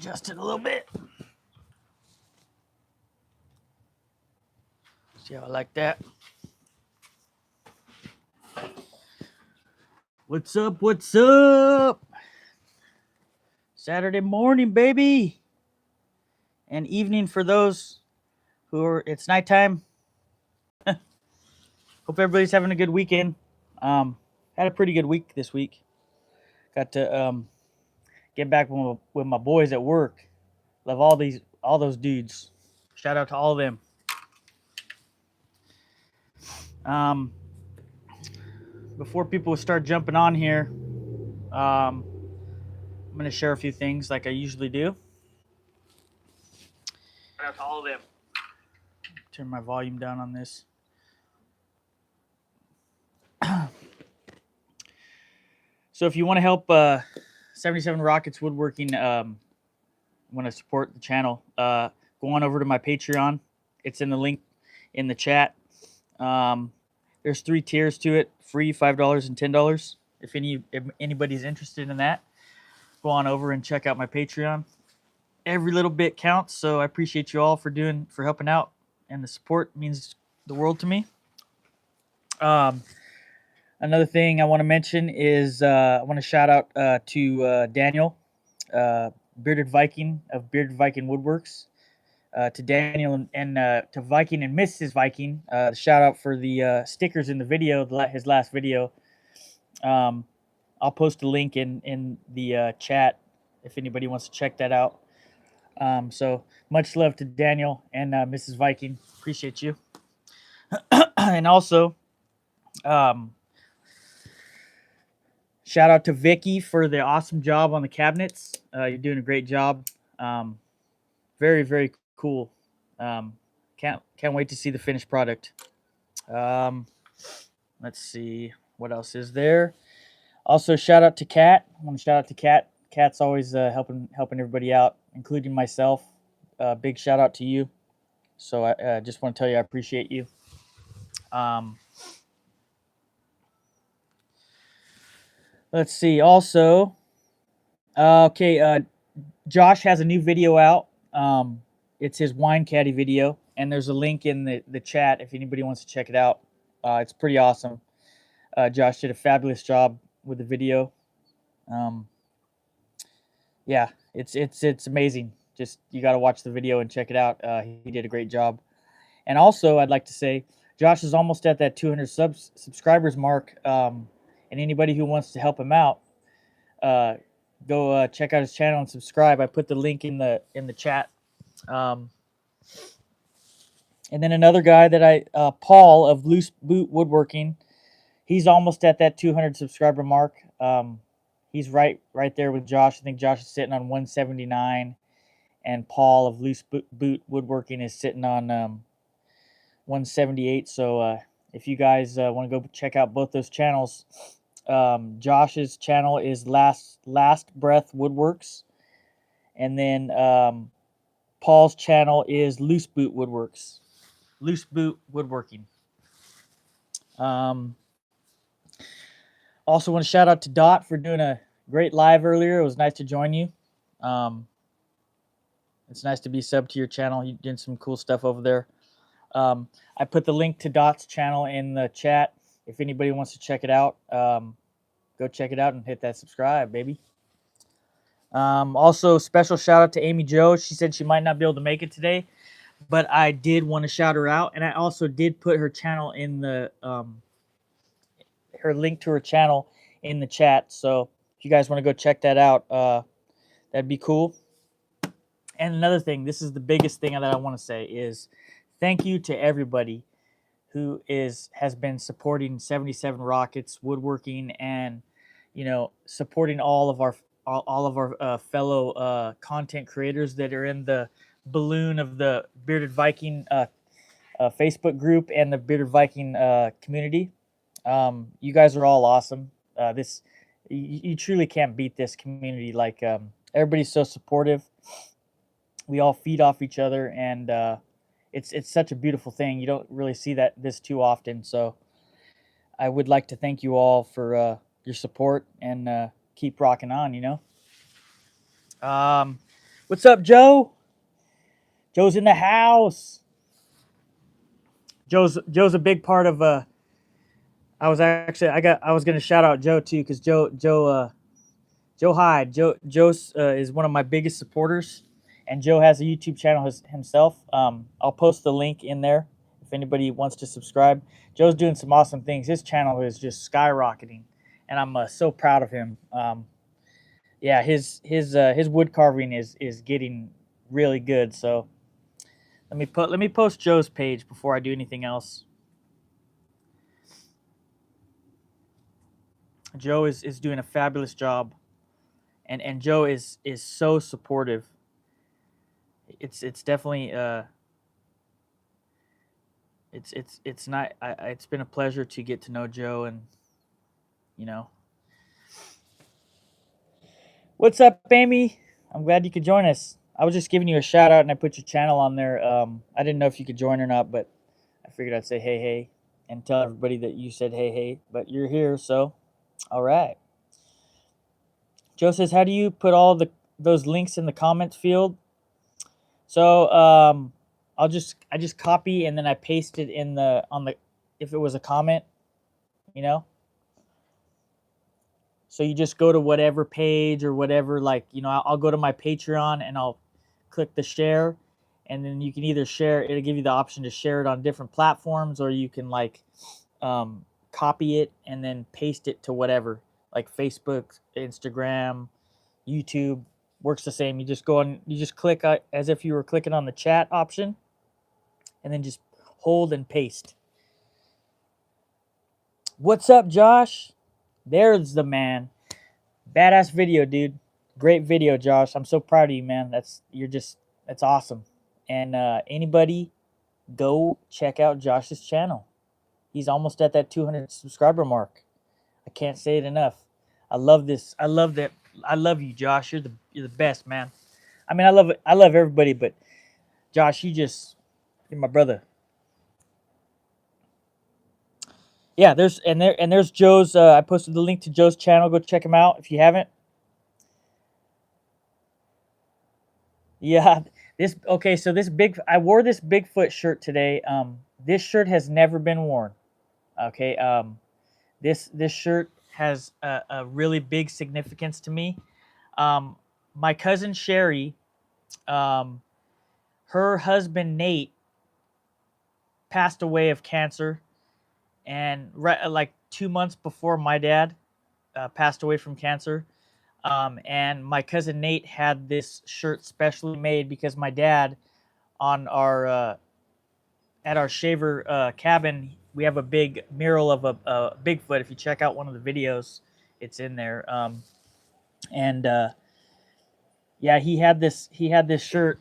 Adjust it a little bit. See how I like that? What's up? What's up? Saturday morning, baby. And evening for those who are, it's nighttime. Hope everybody's having a good weekend. Had a pretty good week this week. Got to get back with my boys at work. Love all those dudes. Shout out to all of them. Before people start jumping on here, I'm going to share a few things like I usually do. Shout out to all of them. Turn my volume down on this. So if you want to help 77 Rockets Woodworking, want to support the channel, go on over to my Patreon. It's in the link in the chat. There's 3 tiers to it: free, $5, and $10. If anybody's interested in that, go on over and check out my Patreon. Every little bit counts, so I appreciate you all for helping out, and the support means the world to me. Another thing I want to mention is I want to shout out to Daniel, Bearded Viking of Bearded Viking Woodworks. To Daniel and to Viking and Mrs. Viking, shout out for the stickers in the video, his last video. I'll post a link in the chat if anybody wants to check that out. So much love to Daniel and Mrs. Viking. Appreciate you. And also, shout out to Vicky for the awesome job on the cabinets. You're doing a great job. Very, very cool. Can't wait to see the finished product. Let's see what else is there. Also, shout out to Kat. I want to shout out to Kat. Kat's always helping everybody out, including myself. Big shout out to you. So I just want to tell you I appreciate you. Let's see. Also, okay. Josh has a new video out. It's his wine caddy video, and there's a link in the chat if anybody wants to check it out. It's pretty awesome. Josh did a fabulous job with the video. Yeah, it's amazing. Just you got to watch the video and check it out. He did a great job. And also, I'd like to say Josh is almost at that 200 subscribers mark. And anybody who wants to help him out, go check out his channel and subscribe. I put the link in the chat. And then another guy that Paul of Loose Boot Woodworking, he's almost at that 200 subscriber mark. He's right there with Josh. I think Josh is sitting on 179, and Paul of Loose Boot Woodworking is sitting on 178. So if you guys want to go check out both those channels, Josh's channel is Last Breath Woodworks, and then Paul's channel is Loose Boot Woodworks. Loose Boot Woodworking. Also want to shout out to Dot for doing a great live earlier. It was nice to join you. It's nice to be subbed to your channel. You're doing some cool stuff over there. I put the link to Dot's channel in the chat. If anybody wants to check it out, go check it out and hit that subscribe, baby. Also, special shout out to Amy Jo. She said she might not be able to make it today, but I did want to shout her out, and I also did put her channel in the her link to her channel in the chat. So if you guys want to go check that out, that'd be cool. And another thing, this is the biggest thing that I want to say is thank you to everybody who has been supporting 77 Rockets Woodworking, and supporting all of our fellow content creators that are in the balloon of the Bearded Viking Facebook group and the Bearded Viking community. You guys are all awesome. You truly can't beat this community. Like everybody's so supportive. We all feed off each other, and it's such a beautiful thing. You don't really see this too often. So I would like to thank you all for your support, and keep rocking on. What's up, Joe? Joe's in the house. Joe's a big part of I was gonna shout out Joe too, because Joe Hyde. Joe is one of my biggest supporters, and Joe has a YouTube channel himself. I'll post the link in there if anybody wants to subscribe. Joe's doing some awesome things. His channel is just skyrocketing, and I'm so proud of him. Yeah, his wood carving is getting really good. So let me post Joe's page before I do anything else. Joe is doing a fabulous job, and Joe is so supportive. It's definitely it's not it's been a pleasure to get to know Joe, and you know. What's up, Amy? I'm glad you could join us. I was just giving you a shout out, and I put your channel on there. I didn't know if you could join or not, but I figured I'd say hey and tell everybody that you said hey, but you're here, so all right. Joe says, how do you put all those links in the comments field? So I just copy and then I paste it in the if it was a comment, you know. So you just go to whatever page or whatever, like, you know, I'll go to my Patreon and I'll click the share, and then you can either share, it'll give you the option to share it on different platforms, or you can like copy it and then paste it to whatever, like Facebook, Instagram, YouTube. Works the same. You just go on, you just click as if you were clicking on the chat option, and then just hold and paste. What's up, Josh? There's the man. Badass video, dude. Great video, Josh. I'm so proud of you, man. That's awesome. And anybody, go check out Josh's channel. He's almost at that 200 subscriber mark. I can't say it enough. I love this. I love that. I love you, Josh. You're the best, man. I mean, I love everybody, but Josh, you're my brother. Yeah, there's Joe's. I posted the link to Joe's channel. Go check him out if you haven't. Yeah, so I wore this Bigfoot shirt today. This shirt has never been worn. Okay, this shirt has a really big significance to me. My cousin Sherry, her husband Nate passed away of cancer, and like 2 months before my dad passed away from cancer. And my cousin Nate had this shirt specially made because my dad, on our at our shaver cabin, we have a big mural of a Bigfoot. If you check out one of the videos, it's in there. And yeah, he had this shirt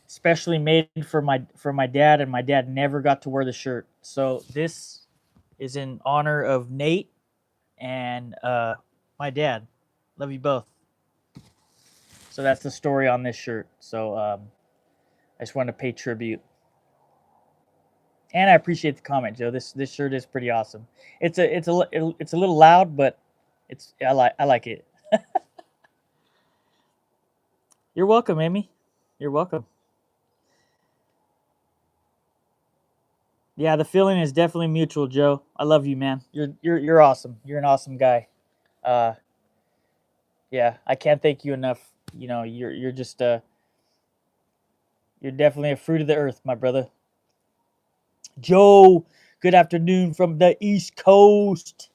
specially made for my dad, and my dad never got to wear the shirt. So this is in honor of Nate and my dad. Love you both. So that's the story on this shirt. So I just wanted to pay tribute. And I appreciate the comment, Joe. This shirt is pretty awesome. It's a little loud, but I like it. You're welcome, Amy. You're welcome. Yeah, the feeling is definitely mutual, Joe. I love you, man. You're awesome. You're an awesome guy. Yeah, I can't thank you enough. You know, you're just you're definitely a fruit of the earth, my brother. Joe, good afternoon from the East Coast.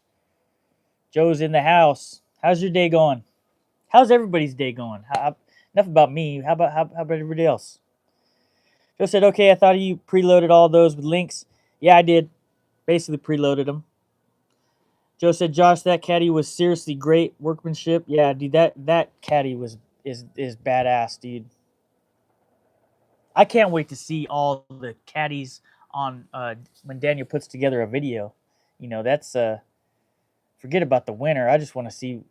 Joe's in the house. How's your day going? How's everybody's day going? Enough about me. How about everybody else? Joe said, okay, I thought you preloaded all those with links. Yeah, I did. Basically preloaded them. Joe said, Josh, that caddy was seriously great workmanship. Yeah, dude, that caddy is badass, dude. I can't wait to see all the caddies on when Daniel puts together a video. You know, that's forget about the winner. I just want to see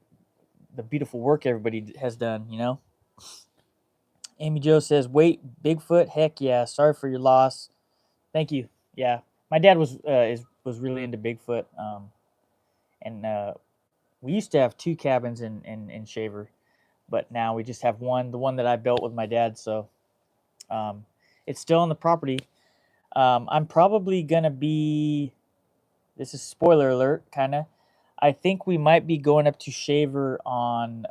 the beautiful work everybody has done, you know. Amy Joe says, wait, Bigfoot, heck yeah. Sorry for your loss. Thank you. Yeah. My dad was really into Bigfoot. And we used to have 2 cabins in Shaver. but now we just have one, the one that I built with my dad. So it's still on the property. I'm probably gonna be. This is spoiler alert, kind of. I think we might be going up to Shaver on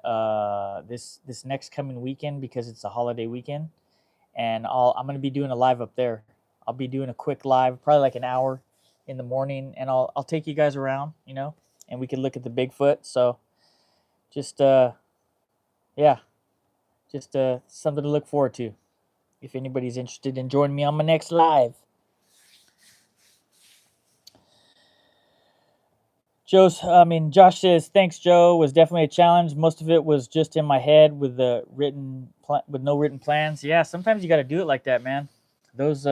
this next coming weekend because it's a holiday weekend, and I'm gonna be doing a live up there. I'll be doing a quick live, probably like an hour in the morning, and I'll take you guys around, and we can look at the Bigfoot. So just yeah, just something to look forward to. If anybody's interested in joining me on my next live. Josh says, "Thanks, Joe. Was definitely a challenge. Most of it was just in my head with with no written plans. Yeah, sometimes you got to do it like that, man. Those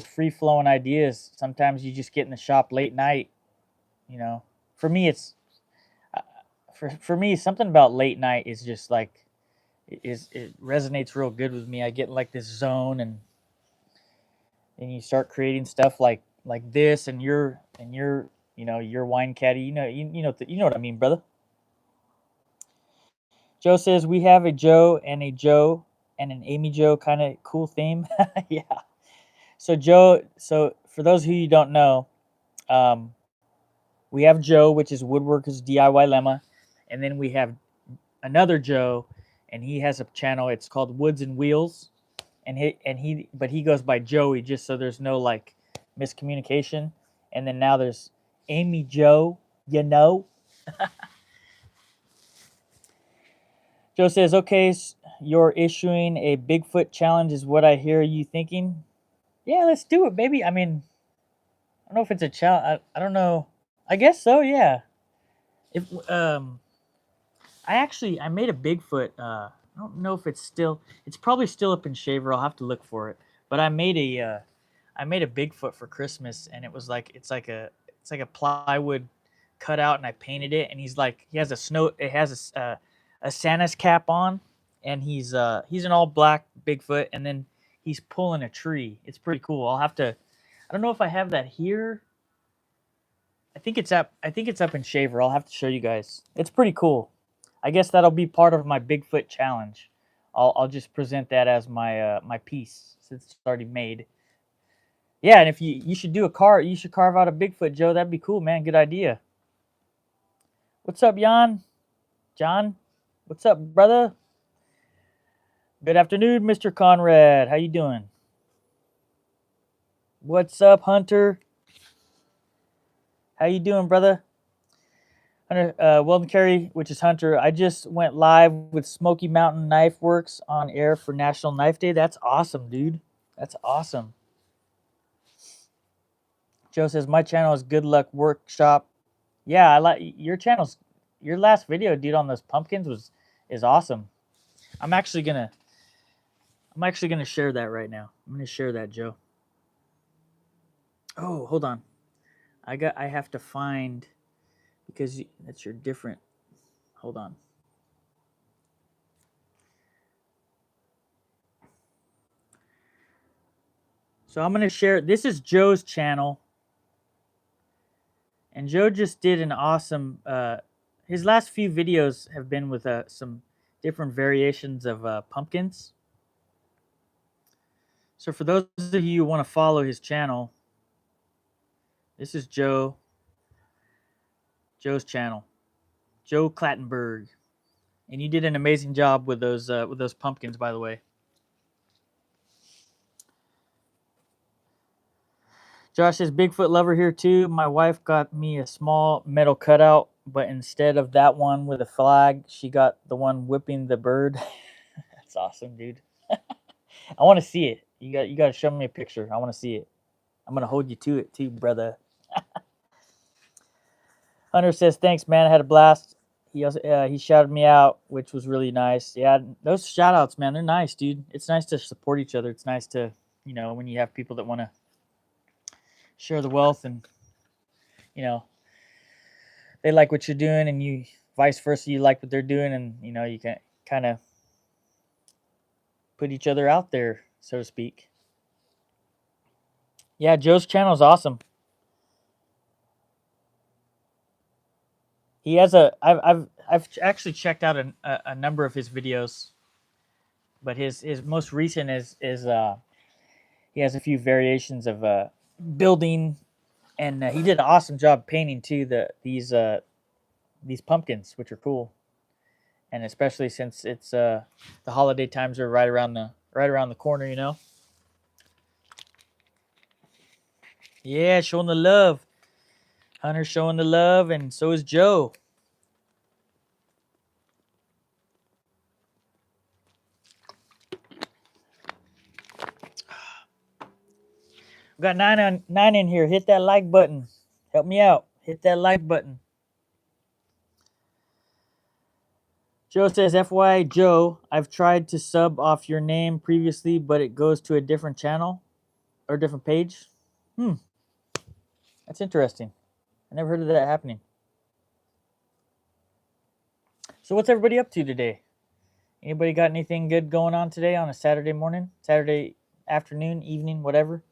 free flowing ideas. Sometimes you just get in the shop late night. You know, for me, uh, for me something about late night is just like it resonates real good with me. I get in like this zone, and you start creating stuff like this, and you're your wine caddy. You know what I mean, brother." Joe says we have a Joe and an Amy Joe kind of cool theme. Yeah. So Joe, so for those who you don't know, um, we have Joe, which is Woodworkers DIY Lemma, and then we have another Joe, and he has a channel. It's called Woods and Wheels, but he goes by Joey, just so there's no like miscommunication. And then now there's Amy Joe, you know. Joe says, "Okay, you're issuing a Bigfoot challenge, is what I hear you thinking." Yeah, let's do it, baby. I mean, I don't know if it's a challenge. I don't know. I guess so. Yeah. If I made a Bigfoot. I don't know if it's still. It's probably still up in Shaver. I'll have to look for it. But I made a Bigfoot for Christmas, and it's like a plywood cutout, and I painted it, and he has a snow. It has a Santa's cap on, and he's an all black Bigfoot, and then he's pulling a tree. It's pretty cool. I don't know if I have that here. I think it's up in Shaver. I'll have to show you guys. It's pretty cool. I guess that'll be part of my Bigfoot challenge. I'll just present that as my piece since it's already made. Yeah, and if you should you should carve out a Bigfoot, Joe. That'd be cool, man. Good idea. What's up, Jan? John? What's up, brother? Good afternoon, Mr. Conrad. How you doing? What's up, Hunter? How you doing, brother? Hunter, Weldon Carey, which is Hunter. I just went live with Smoky Mountain Knife Works on air for National Knife Day. That's awesome, dude. That's awesome. Joe says my channel is Good Luck Workshop. Yeah, I like your last video, dude, on those pumpkins is awesome. I'm actually gonna share that right now. I'm gonna share that, Joe. Oh, hold on. I have to find because that's your different. Hold on. So I'm gonna share. This is Joe's channel, and Joe just did an awesome. His last few videos have been with some different variations of pumpkins. So for those of you who want to follow his channel, this is Joe's channel, Joe Clattenburg, and you did an amazing job with those pumpkins, by the way. Josh says Bigfoot lover here too. My wife got me a small metal cutout, but instead of that one with a flag, she got the one whipping the bird. That's awesome, dude. I want to see it. You got to show me a picture. I want to see it. I'm gonna hold you to it too, brother. Hunter says thanks, man. I had a blast. He shouted me out, which was really nice. Yeah, those shout outs, man, they're nice, dude. It's nice to support each other. It's nice to when you have people that want to share the wealth, and you know they like what you're doing, and you vice versa, you like what they're doing, and you can kind of put each other out there, so to speak. Yeah, Joe's channel is awesome. He has a. I've actually checked out a number of his videos, but his most recent is he has a few variations of building, and he did an awesome job painting too. These pumpkins, which are cool, and especially since it's the holiday times are right around the corner, you know. Yeah, showing the love. Hunter's showing the love, and so is Joe. We got nine in here. Hit that like button. Help me out. Hit that like button. Joe says, FYI, Joe, I've tried to sub off your name previously, but it goes to a different channel or a different page. That's interesting. I never heard of that happening. So what's everybody up to today? Anybody got anything good going on today on a Saturday morning, Saturday afternoon, evening, whatever?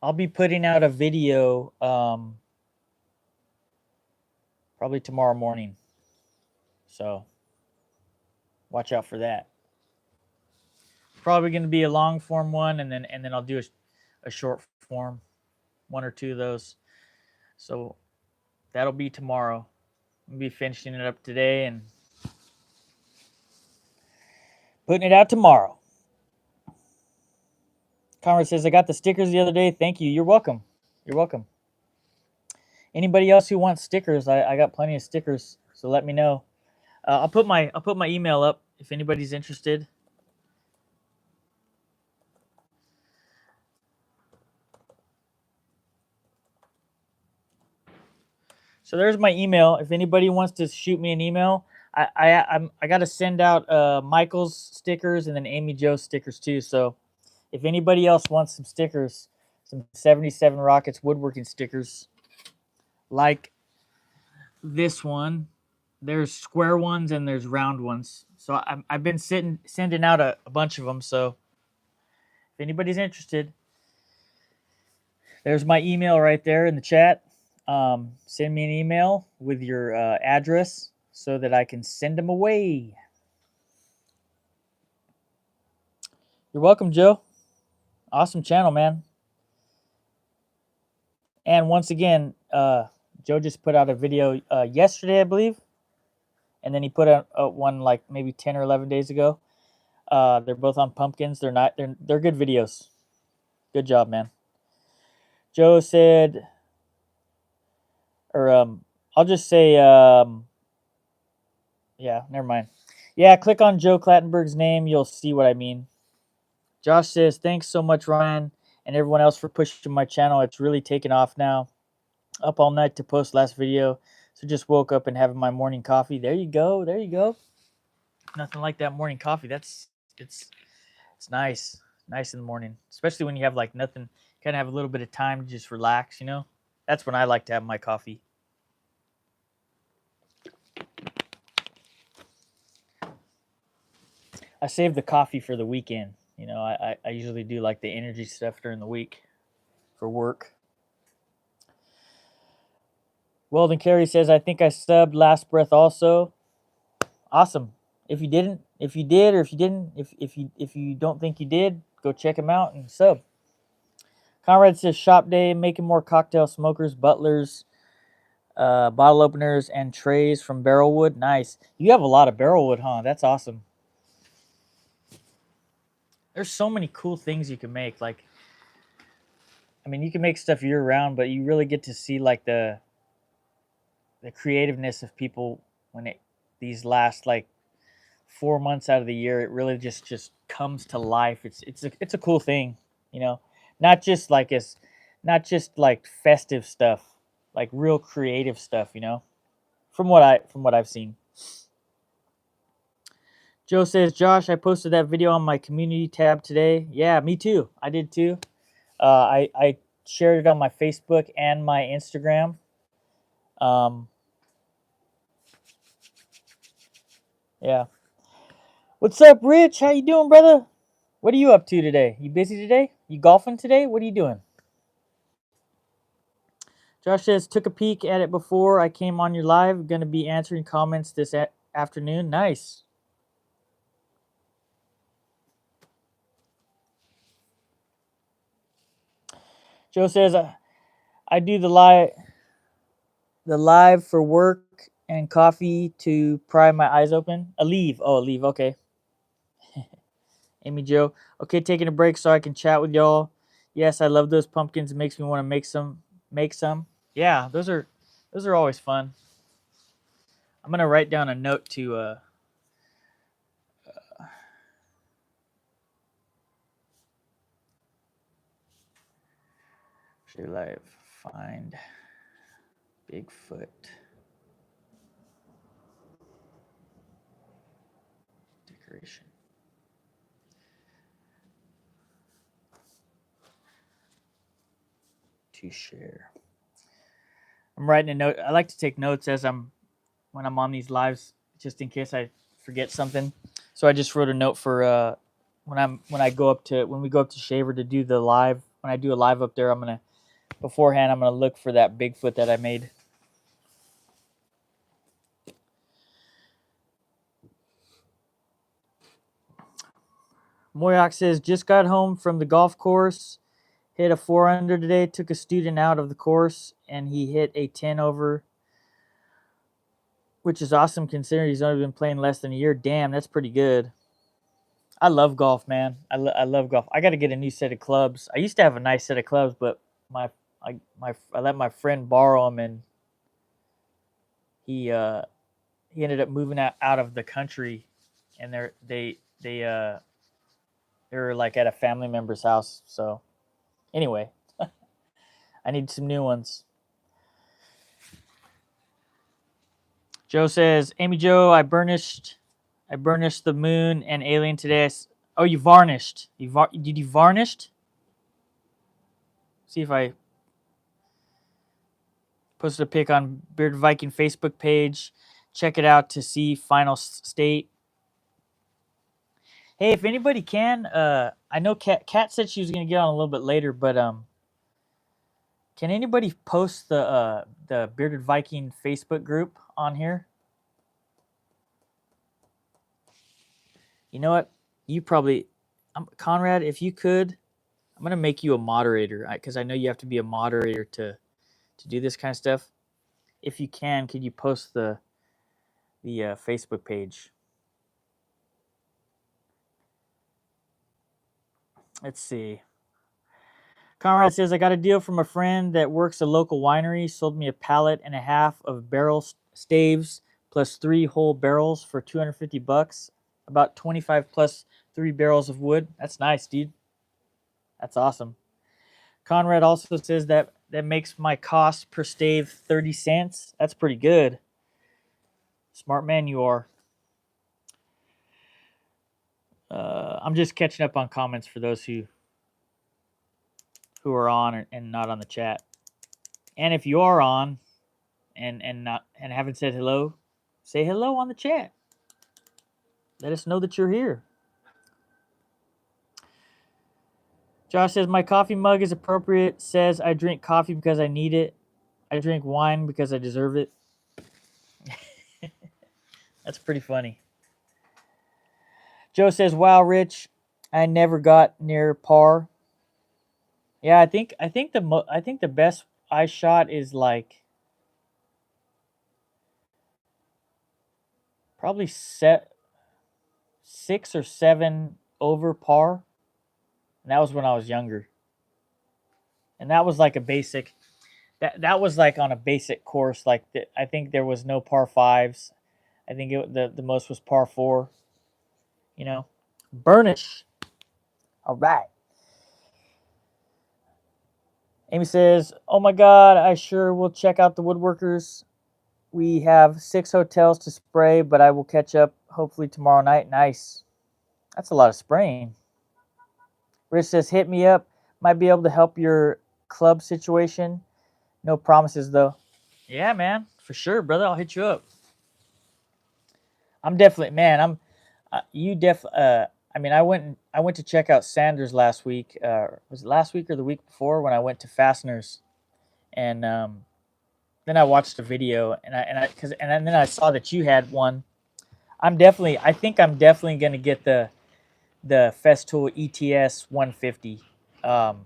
I'll be putting out a video probably tomorrow morning. So watch out for that. Probably going to be a long form one, and then I'll do a short form, one or two of those. So that'll be tomorrow. I'll be finishing it up today and putting it out tomorrow. Conrad says, I got the stickers the other day. Thank you. You're welcome. You're welcome. Anybody else who wants stickers, I got plenty of stickers, so let me know. I'll put my email up if anybody's interested. So there's my email. If anybody wants to shoot me an email, I got to send out Michael's stickers and then Amy Joe's stickers too. So if anybody else wants some stickers, some 77 Rockets Woodworking stickers, like this one, there's square ones and there's round ones. So I've been sending out a bunch of them. So if anybody's interested, there's my email right there in the chat. Send me an email with your address so that I can send them away. You're welcome, Joe. Awesome channel, man. And once again, Joe just put out a video yesterday, I believe, and then he put out one like maybe 10 or 11 days ago. They're both on pumpkins. They're good videos. Good job, man. Joe said, or I'll just say, yeah, never mind. Yeah, click on Joe Clattenburg's name. You'll see what I mean. Josh says, thanks so much, Ryan, and everyone else for pushing my channel. It's really taken off now. Up all night to post last video, so just woke up and having my morning coffee. There you go. There you go. Nothing like that morning coffee. It's nice. Nice in the morning, especially when you have like nothing, kind of have a little bit of time to just relax, you know? That's when I like to have my coffee. I save the coffee for the weekend. You know, I usually do like the energy stuff during the week for work. Weldon Carey says, I think I subbed Last Breath also. Awesome. If you didn't, if you did, or if you didn't, if you don't think you did, go check him out and sub. Conrad says, shop day, making more cocktail smokers, butlers, bottle openers, and trays from barrel wood. Nice. You have a lot of barrel wood, huh? That's awesome. There's so many cool things you can make. Like, I mean, you can make stuff year round, but you really get to see like the creativeness of people when these last like 4 months out of the year. It really just comes to life. It's a cool thing, you know. Not just like festive stuff, like real creative stuff, you know. From what I've seen. Joe says, Josh, I posted that video on my community tab today. Yeah, me too. I did too. I shared it on my Facebook and my Instagram. Yeah. What's up, Rich? How you doing, brother? What are you up to today? You busy today? You golfing today? What are you doing? Josh says, took a peek at it before I came on your live. Going to be answering comments this afternoon. Nice. Joe says, I do the live for work and coffee to pry my eyes open. A leave. Oh, a leave. Okay. Amy Joe. Okay, taking a break so I can chat with y'all. Yes, I love those pumpkins. It makes me want to make some. Yeah, those are always fun. I'm gonna write down a note to should live find Bigfoot decoration. To share. I'm writing a note. I like to take notes when I'm on these lives, just in case I forget something. So I just wrote a note for when we go up to Shaver to do the live. When I do a live up there, I'm gonna look for that Bigfoot that I made. Moyoc says, just got home from the golf course, hit a 4 under today, took a student out of the course, and he hit a 10 over, which is awesome considering he's only been playing less than a year. Damn, that's pretty good. I love golf, man. I love golf. I got to get a new set of clubs. I used to have a nice set of clubs, but I let my friend borrow them, and he ended up moving out of the country, and they were like at a family member's house. So anyway, I need some new ones. Joe says, Amy Joe, I burnished the moon and alien today. Oh, you varnished. Did you varnished? See if I posted a pic on Beard Viking Facebook page. Check it out to see final state. Hey, if anybody can, I know Kat said she was gonna get on a little bit later, but can anybody post the Bearded Viking Facebook group on here? You know what? You probably, Conrad, if you could, I'm gonna make you a moderator because I know you have to be a moderator to do this kind of stuff. If you can, could you post the Facebook page? Let's see. Conrad says, I got a deal from a friend that works a local winery. Sold me a pallet and a half of barrel staves plus 3 whole barrels for $250. About 25 plus 3 barrels of wood. That's nice, dude. That's awesome. Conrad also says that makes my cost per stave 30 cents. That's pretty good. Smart man you are. I'm just catching up on comments for those who are on and not on the chat. And if you are on and haven't said hello, say hello on the chat. Let us know that you're here. Josh says, my coffee mug is appropriate. Says, I drink coffee because I need it. I drink wine because I deserve it. That's pretty funny. Joe says, wow, Rich, I never got near par. Yeah, I think the best I shot is like probably 6 or 7 over par. And that was when I was younger. And that was like a basic that was like on a basic course. Like I think there was no par 5s. I think the most was par 4. You know, burnish. All right. Amy says, "Oh my God, I sure will check out the Woodworkers. We have 6 hotels to spray, but I will catch up hopefully tomorrow night." Nice. That's a lot of spraying. Rich says, "Hit me up. Might be able to help your club situation. No promises though." Yeah, man, for sure, brother. I'll hit you up. I'm definitely, man. I mean, I went to check out Sanders last week. Was it last week or the week before when I went to Fasteners, and then I watched the video, and then I saw that you had one. I think I'm definitely gonna get the Festool ETS 150. Um,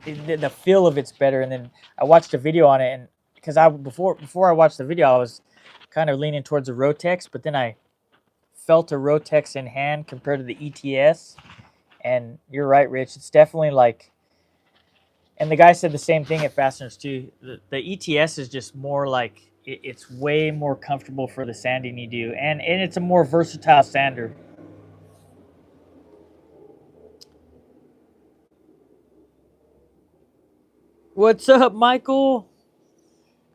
the feel of it's better, and then I watched a video on it, and because I before I watched the video, I was kind of leaning towards the Rotex, but then I felt a Rotex in hand compared to the ETS, and you're right, Rich. It's definitely like, and the guy said the same thing at Fasteners too. The ETS is just more like it's way more comfortable for the sanding you do, and it's a more versatile sander. What's up, Michael?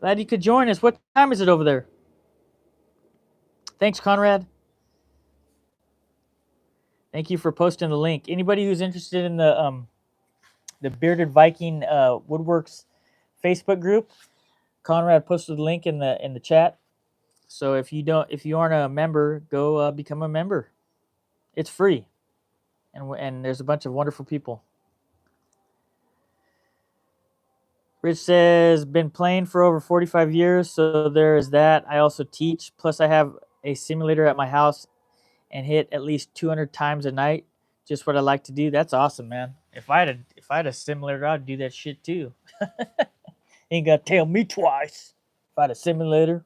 Glad you could join us. What time is it over there? Thanks, Conrad. Thank you for posting the link. Anybody who's interested in the Bearded Viking Woodworks Facebook group, Conrad posted the link in the chat. So if you aren't a member, go become a member. It's free, and there's a bunch of wonderful people. Rich says, been playing for over 45 years, so there is that. I also teach. Plus, I have a simulator at my house and hit at least 200 times a night. Just what I like to do. That's awesome, man. If I had a simulator, I'd do that shit too. Ain't gotta tell me twice. If I had a simulator.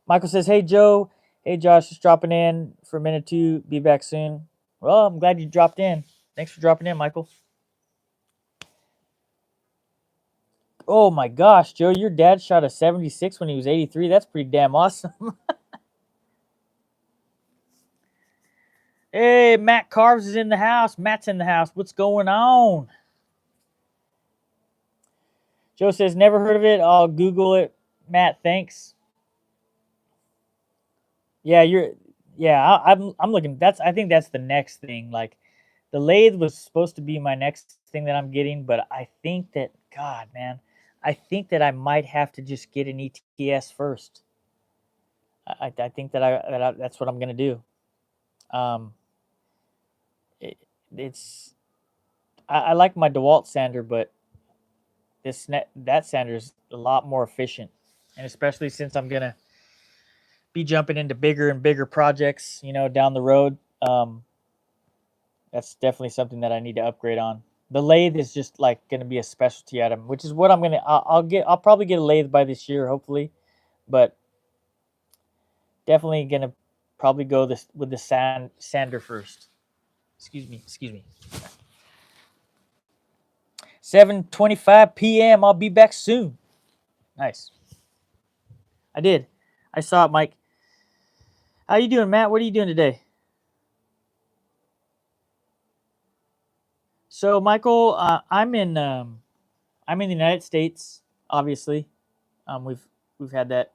Michael says, hey Joe, hey Josh, just dropping in for a minute or two. Be back soon. Well, I'm glad you dropped in. Thanks for dropping in, Michael. Oh my gosh, Joe, your dad shot a 76 when he was 83. That's pretty damn awesome. Hey, Matt Carves is in the house. Matt's in the house. What's going on? Joe says, never heard of it. I'll Google it. Matt, thanks. Yeah, I'm looking. I think that's the next thing. Like, the lathe was supposed to be my next thing that I'm getting, but I think that, God, man, I think that I might have to just get an ETS first. I think that's what I'm gonna do. Um, it, it's I like my DeWalt sander, but that sander is a lot more efficient, and especially since I'm gonna be jumping into bigger and bigger projects, down the road. That's definitely something that I need to upgrade on. The lathe is just like going to be a specialty item, which is what I'm gonna. I'll probably get a lathe by this year, hopefully, but definitely gonna probably go this with the sander first. Excuse me. 7:25 p.m. I'll be back soon. Nice. I did. I saw it, Mike. How you doing, Matt? What are you doing today? So, Michael, I'm in the United States. Obviously, we've had that.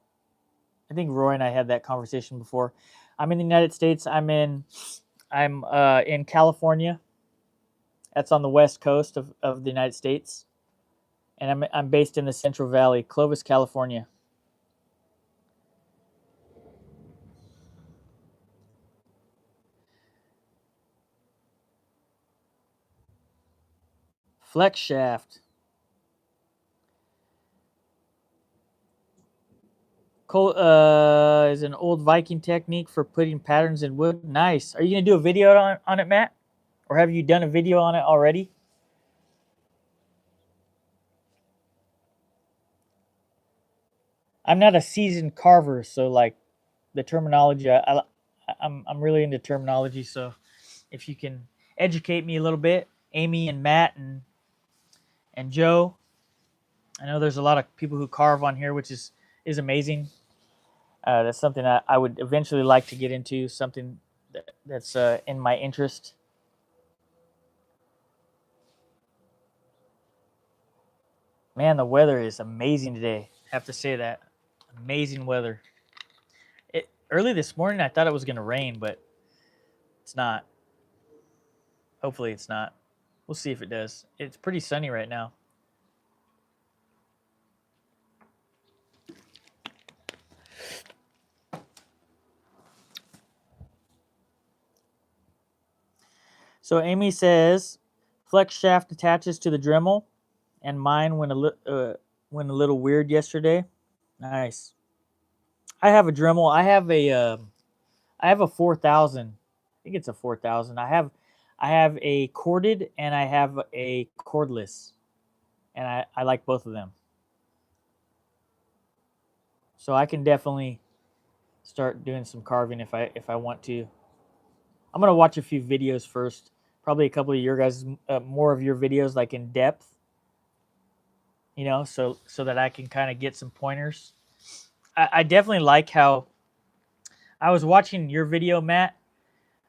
I think Roy and I had that conversation before. I'm in the United States. I'm in California. That's on the west coast of the United States, and I'm based in the Central Valley, Clovis, California. Flex shaft. Is an old Viking technique for putting patterns in wood. Nice. Are you gonna do a video on it, Matt? Or have you done a video on it already? I'm not a seasoned carver, so like the terminology, I'm really into terminology. So if you can educate me a little bit, Amy and Matt and Joe, I know there's a lot of people who carve on here, which is amazing. That's something I would eventually like to get into, something that's in my interest. Man, the weather is amazing today. I have to say that. Amazing weather. Early this morning, I thought it was going to rain, but it's not. Hopefully, it's not. We'll see if it does. It's pretty sunny right now. So Amy says, flex shaft attaches to the Dremel. and mine went a little weird yesterday. Nice. I have a Dremel. I have a 4000. I think it's a 4000. I have a corded and I have a cordless, and I like both of them. So I can definitely start doing some carving if I want to. I'm gonna watch a few videos first. Probably a couple of your guys, more of your videos, like in depth. So that I can kind of get some pointers. I definitely like how I was watching your video, Matt.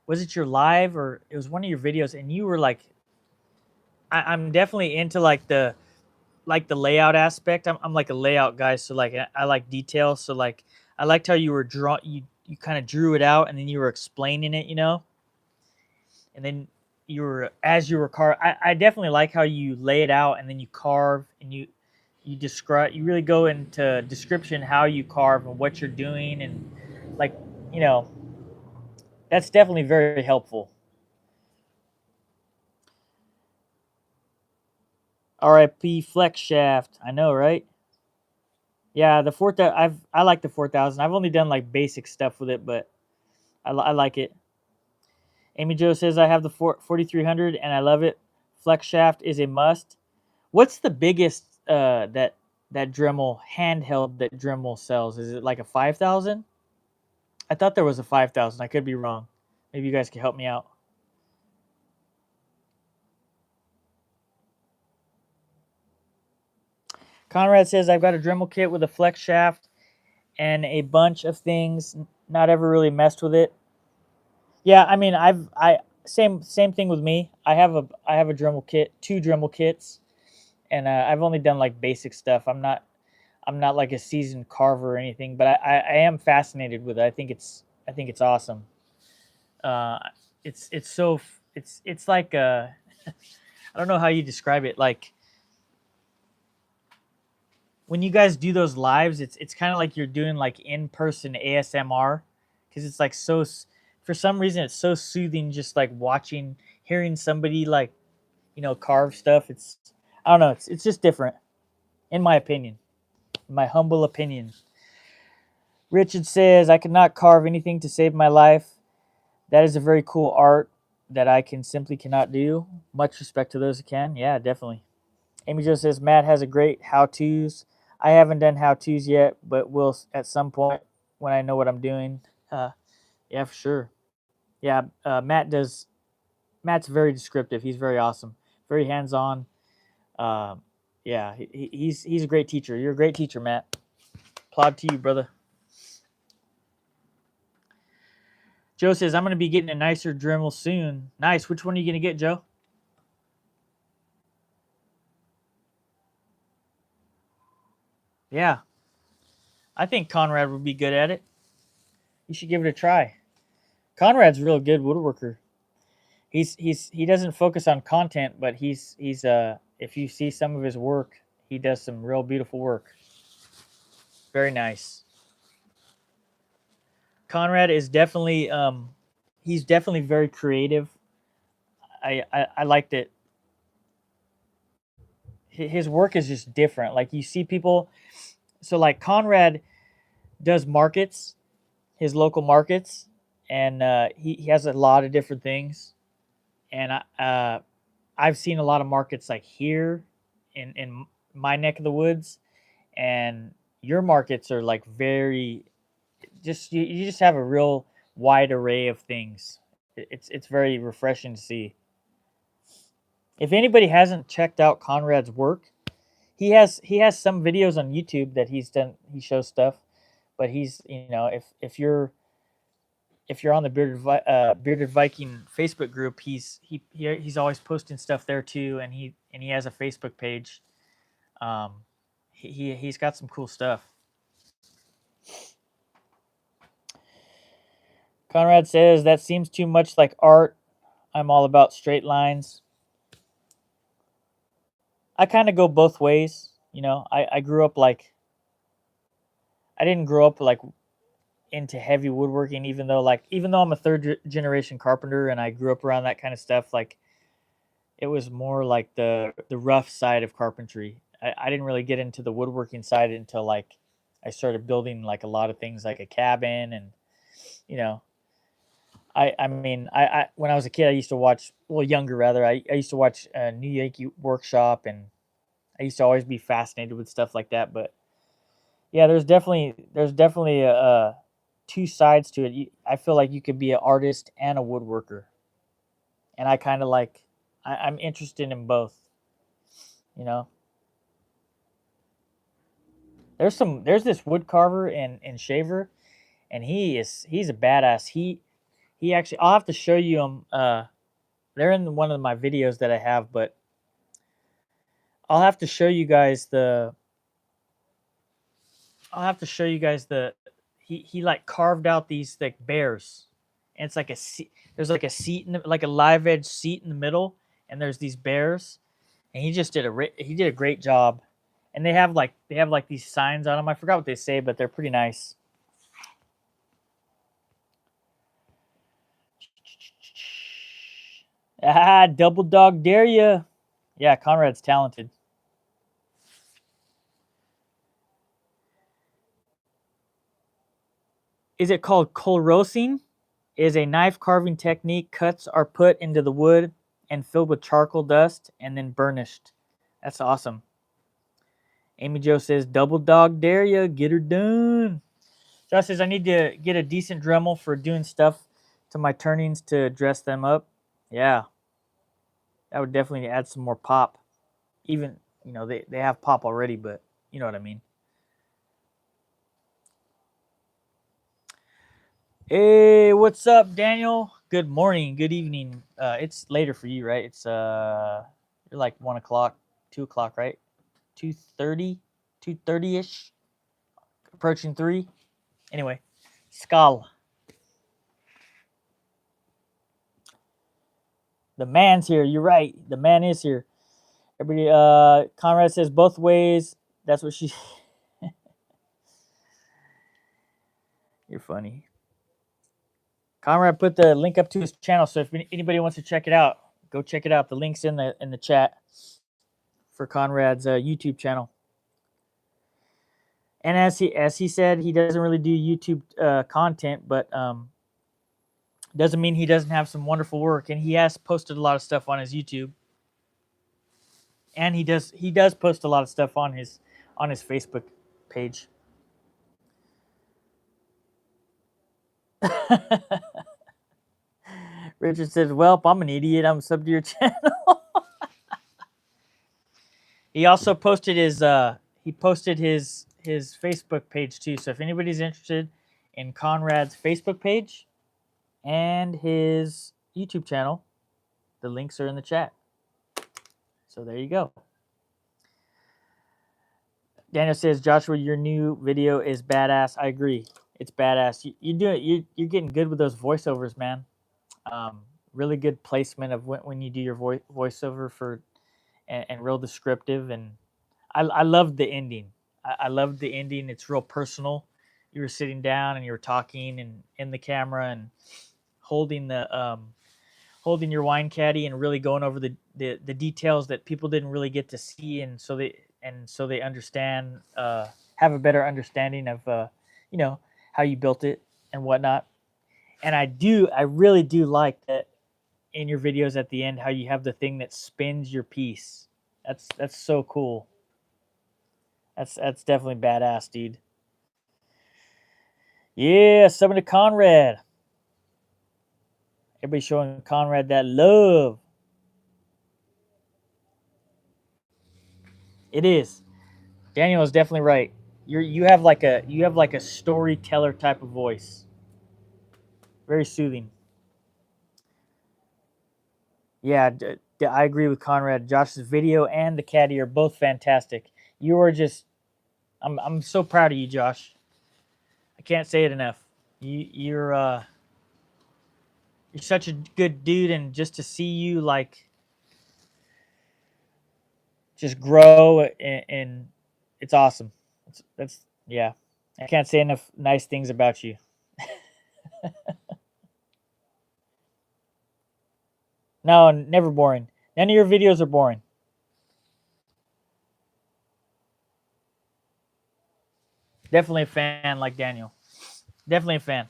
Was it your live or it was one of your videos? And you were like, I'm definitely into like the layout aspect. I'm like a layout guy, so like I like detail. So like I liked how you were you kind of drew it out and then you were explaining it, and then you were as you were carve. I definitely like how you lay it out and then you carve and you describe. You really go into description how you carve and what you're doing and like you know that's definitely very helpful. R.I.P. Flex Shaft. I know, right? Yeah, I like the 4000. I've only done like basic stuff with it, but I like it. Amy Jo says I have the 4300 and I love it. Flex Shaft is a must. What's the biggest that Dremel handheld that Dremel sells? Is it like a 5000? I thought there was a 5000. I could be wrong. Maybe you guys can help me out. Conrad says I've got a Dremel kit with a flex shaft and a bunch of things. Not ever really messed with it. Yeah, I mean I same thing with me. I have a Dremel kit, two Dremel kits, and I've only done like basic stuff. I'm not like a seasoned carver or anything, but I am fascinated with it. I think it's awesome. Uh, it's so it's like I don't know how you describe it. Like when you guys do those lives, it's kind of like you're doing like in person ASMR because it's like for some reason it's so soothing just like watching hearing somebody like carve stuff. I don't know, it's just different in my opinion, my humble opinion. Richard says I could not carve anything to save my life. That is a very cool art that I can simply cannot do. Much respect to those who can. Yeah, definitely. Amy Jo says Matt has a great how-tos. I haven't done how-tos yet, but will at some point when I know what I'm doing. Uh, yeah, for sure. Yeah, Matt's very descriptive. He's very awesome, very hands-on. Um, yeah, he's a great teacher. You're a great teacher, Matt. Applaud to you, brother. Joe says I'm going to be getting a nicer Dremel soon. Nice. Which one are you going to get, Joe? Yeah, I think Conrad would be good at it. You should give it a try. Conrad's a real good woodworker. He doesn't focus on content, but he's if you see some of his work, he does some real beautiful work. Very nice. Conrad is definitely he's definitely very creative. I like that his work is just different. Like you see people, so like Conrad does markets, his local markets, and he has a lot of different things. And I've seen a lot of markets like here in my neck of the woods, and your markets are like very just you just have a real wide array of things. It's very refreshing to see. If anybody hasn't checked out Conrad's work, he has some videos on YouTube that he's done. He shows stuff, but he's if you're on the Bearded Viking Facebook group, he's always posting stuff there too, and he has a Facebook page. Um, he's got some cool stuff. Conrad says that seems too much like art. I'm all about straight lines. I kind of go both ways. I grew up like I didn't grow up like into heavy woodworking, even though I'm a third generation carpenter and I grew up around that kind of stuff. Like It was more like the rough side of carpentry. I didn't really get into the woodworking side until like I started building like a lot of things like a cabin and you know I mean I when I was a kid I used to watch, well, younger rather, I used to watch New Yankee Workshop, and I used to always be fascinated with stuff like that. But yeah, there's definitely two sides to it. I feel like you could be an artist and a woodworker, and I kind of like I'm interested in both. You know, there's this wood carver and shaver, and he's a badass. He actually, I'll have to show you him. They're in one of my videos that I have, but I'll have to show you guys the I'll have to show you guys the he like carved out these like bears, and it's like a seat. There's like a seat in the, like a live edge seat in the middle, and there's these bears, and he did a great job. And they have like these signs on them. I forgot what they say, but they're pretty nice. Ah, double dog dare ya. Yeah, Conrad's talented. Is it called colrosing? Is a knife carving technique. Cuts are put into the wood and filled with charcoal dust and then burnished. That's awesome. Amy Jo says, double dog dare ya, get her done. Josh says, I need to get a decent Dremel for doing stuff to my turnings to dress them up. Yeah, that would definitely add some more pop. Even, they have pop already, but you know what I mean. Hey, what's up, Daniel? Good morning, good evening. It's later for you, right? It's you're like 1 o'clock, 2 o'clock, right? 2:30, 2:30 ish, approaching 3. Anyway, Skal. The man's here. You're right. The man is here. Everybody, Conrad says both ways. That's what she. You're funny. Conrad put the link up to his channel, so if anybody wants to check it out, go check it out. The link's in the chat for Conrad's YouTube channel. And as he said, he doesn't really do YouTube content, but doesn't mean he doesn't have some wonderful work. And he has posted a lot of stuff on his YouTube, and he does post a lot of stuff on his Facebook page. Richard says, "Well, I'm an idiot. I'm sub to your channel." He also posted his Facebook page too. So if anybody's interested in Conrad's Facebook page and his YouTube channel, the links are in the chat. So there you go. Daniel says, Joshua, your new video is badass. I agree. It's badass. You do it. You're getting good with those voiceovers, man. Really good placement of when you do your voiceover and real descriptive. And I loved the ending. I loved the ending. It's real personal. You were sitting down and you were talking and in the camera and holding holding your wine caddy and really going over the details that people didn't really get to see, and so they understand, have a better understanding of how you built it and whatnot. And I really do like that in your videos at the end how you have the thing that spins your piece. That's so cool. That's definitely badass, dude. Yeah, summon to Conrad. Everybody showing Conrad that love. It is. Daniel is definitely right. You have like a storyteller type of voice. Very soothing. Yeah, I agree with Conrad. Josh's video and the caddy are both fantastic. You are just, I'm so proud of you, Josh. I can't say it enough. You're such a good dude, and just to see you like just grow and it's awesome. That's yeah. I can't say enough nice things about you. No, never boring. None of your videos are boring. Definitely a fan like Daniel. Definitely a fan.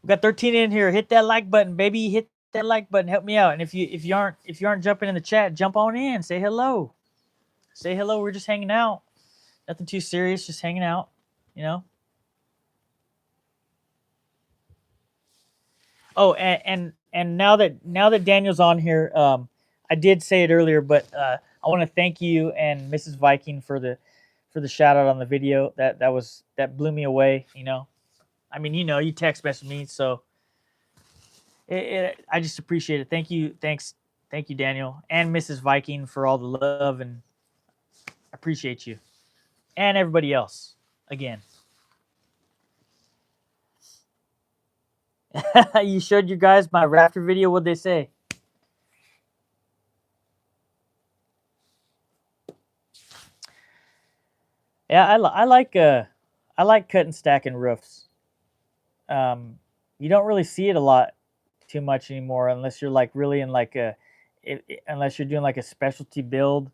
We got 13 in here. Hit that like button, baby. Hit that like button. Help me out. And if you aren't jumping in the chat, jump on in. Say hello. Say hello. We're just hanging out. Nothing too serious. Just hanging out. You know. Oh, and now that Daniel's on here, I did say it earlier, but I want to thank you and Mrs. Viking for the shout out on the video. That blew me away. You know. I mean, you text message me, so I just appreciate it. Thank you, Daniel and Mrs. Viking for all the love, and I appreciate you and everybody else again. You showed you guys my Raptor video. What'd they say? Yeah, I like cutting stacking roofs. You don't really see it a lot too much anymore unless you're like really in like unless you're doing like a specialty build.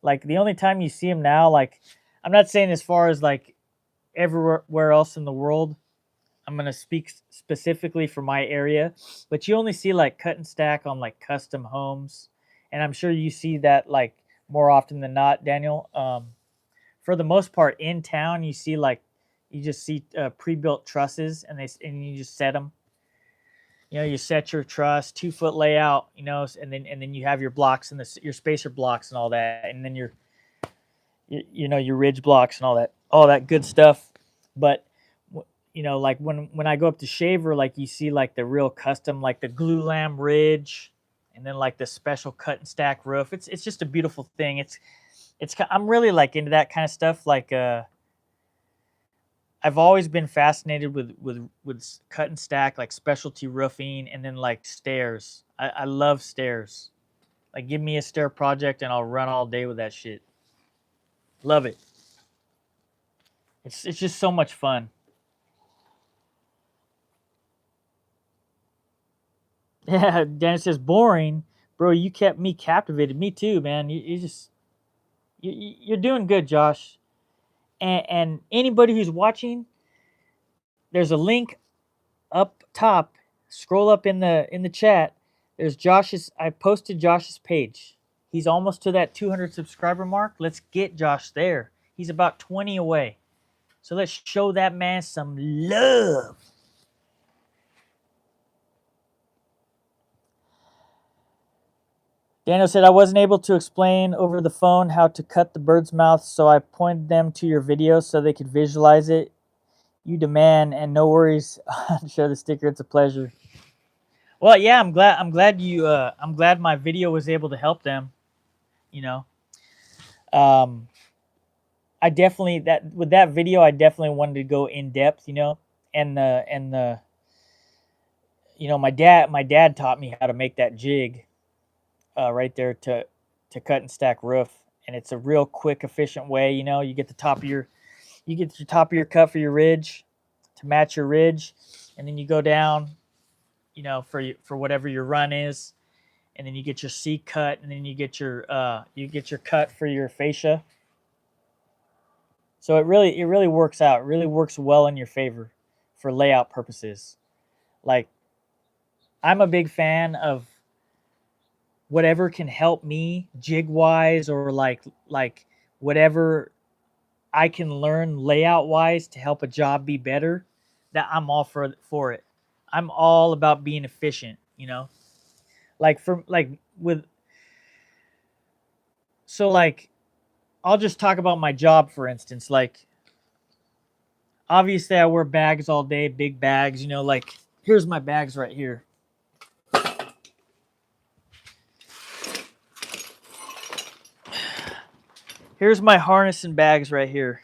Like the only time you see them now, like I'm not saying as far as like everywhere else in the world. I'm gonna speak specifically for my area, but you only see like cut and stack on like custom homes, and I'm sure you see that like more often than not, Daniel. For the most part, in town, you see like you just see pre-built trusses, and you just set them. You set your truss 2 foot layout, and then you have your blocks and your spacer blocks and all that, and then your ridge blocks and all that good stuff. But like when I go up to shaver, like you see like the real custom, like the glue lamb ridge, and then like the special cut and stack roof. It's just a beautiful thing. I'm really like into that kind of stuff. Like I've always been fascinated with cut and stack, like specialty roofing, and then like stairs. I love stairs. Like give me a stair project and I'll run all day with that shit. Love it. It's just so much fun. Yeah, Dennis says boring, bro. You kept me captivated. Me too, man. You're doing good, Josh. And anybody who's watching, there's a link up top. Scroll up in the chat. There's Josh's. I posted Josh's page. He's almost to that 200 subscriber mark. Let's get Josh there. He's about 20 away. So let's show that man some love. Daniel said, I wasn't able to explain over the phone how to cut the bird's mouth, so I pointed them to your video so they could visualize it. You demand, and no worries. Show the sticker. It's a pleasure. Well, yeah, I'm glad my video was able to help them. You know, um, I definitely with that video, I definitely wanted to go in depth. And the my dad taught me how to make that jig right there to cut and stack roof, and it's a real quick, efficient way. You get your top of your cut for your ridge to match your ridge, and then you go down, for whatever your run is, and then you get your C cut, and then you get your cut for your fascia. So it really works out. It really works well in your favor for layout purposes. Like I'm a big fan of whatever can help me jig wise, or like whatever I can learn layout wise to help a job be better. That I'm all for it. I'm all about being efficient. Like for like with so like I'll just talk about my job for instance. Like obviously I wear bags all day, big bags. Like here's my bags right here. Here's my harness and bags right here.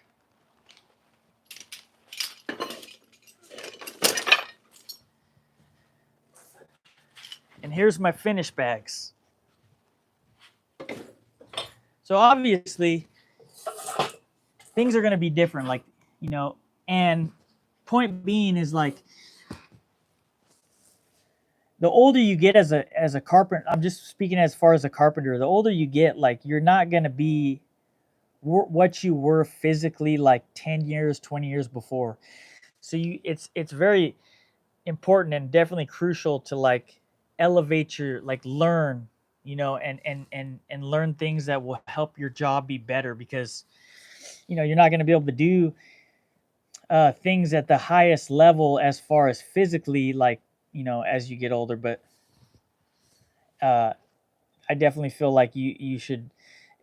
And here's my finish bags. So obviously things are going to be different, and point being is like the older you get as a carpenter, I'm just speaking as far as a carpenter. The older you get, like you're not gonna be what you were physically like 10 years, 20 years before. So it's very important and definitely crucial to like elevate your like learn, and learn things that will help your job be better because you're not going to be able to do things at the highest level as far as physically like as you get older. But uh, I definitely feel like you should.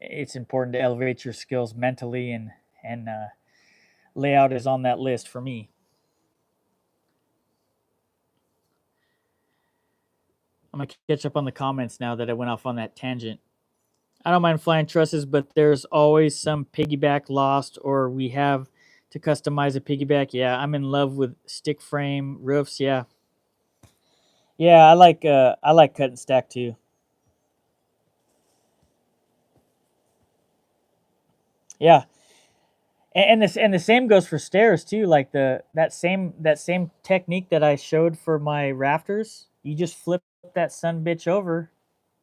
It's important to elevate your skills mentally, and layout is on that list for me. I'm gonna catch up on the comments now that I went off on that tangent. I don't mind flying trusses, but there's always some piggyback lost, or we have to customize a piggyback. Yeah, I'm in love with stick frame roofs. Yeah, yeah, I like cut and stack too. Yeah, and the same goes for stairs too. Like that same technique that I showed for my rafters. You just flip that son bitch over,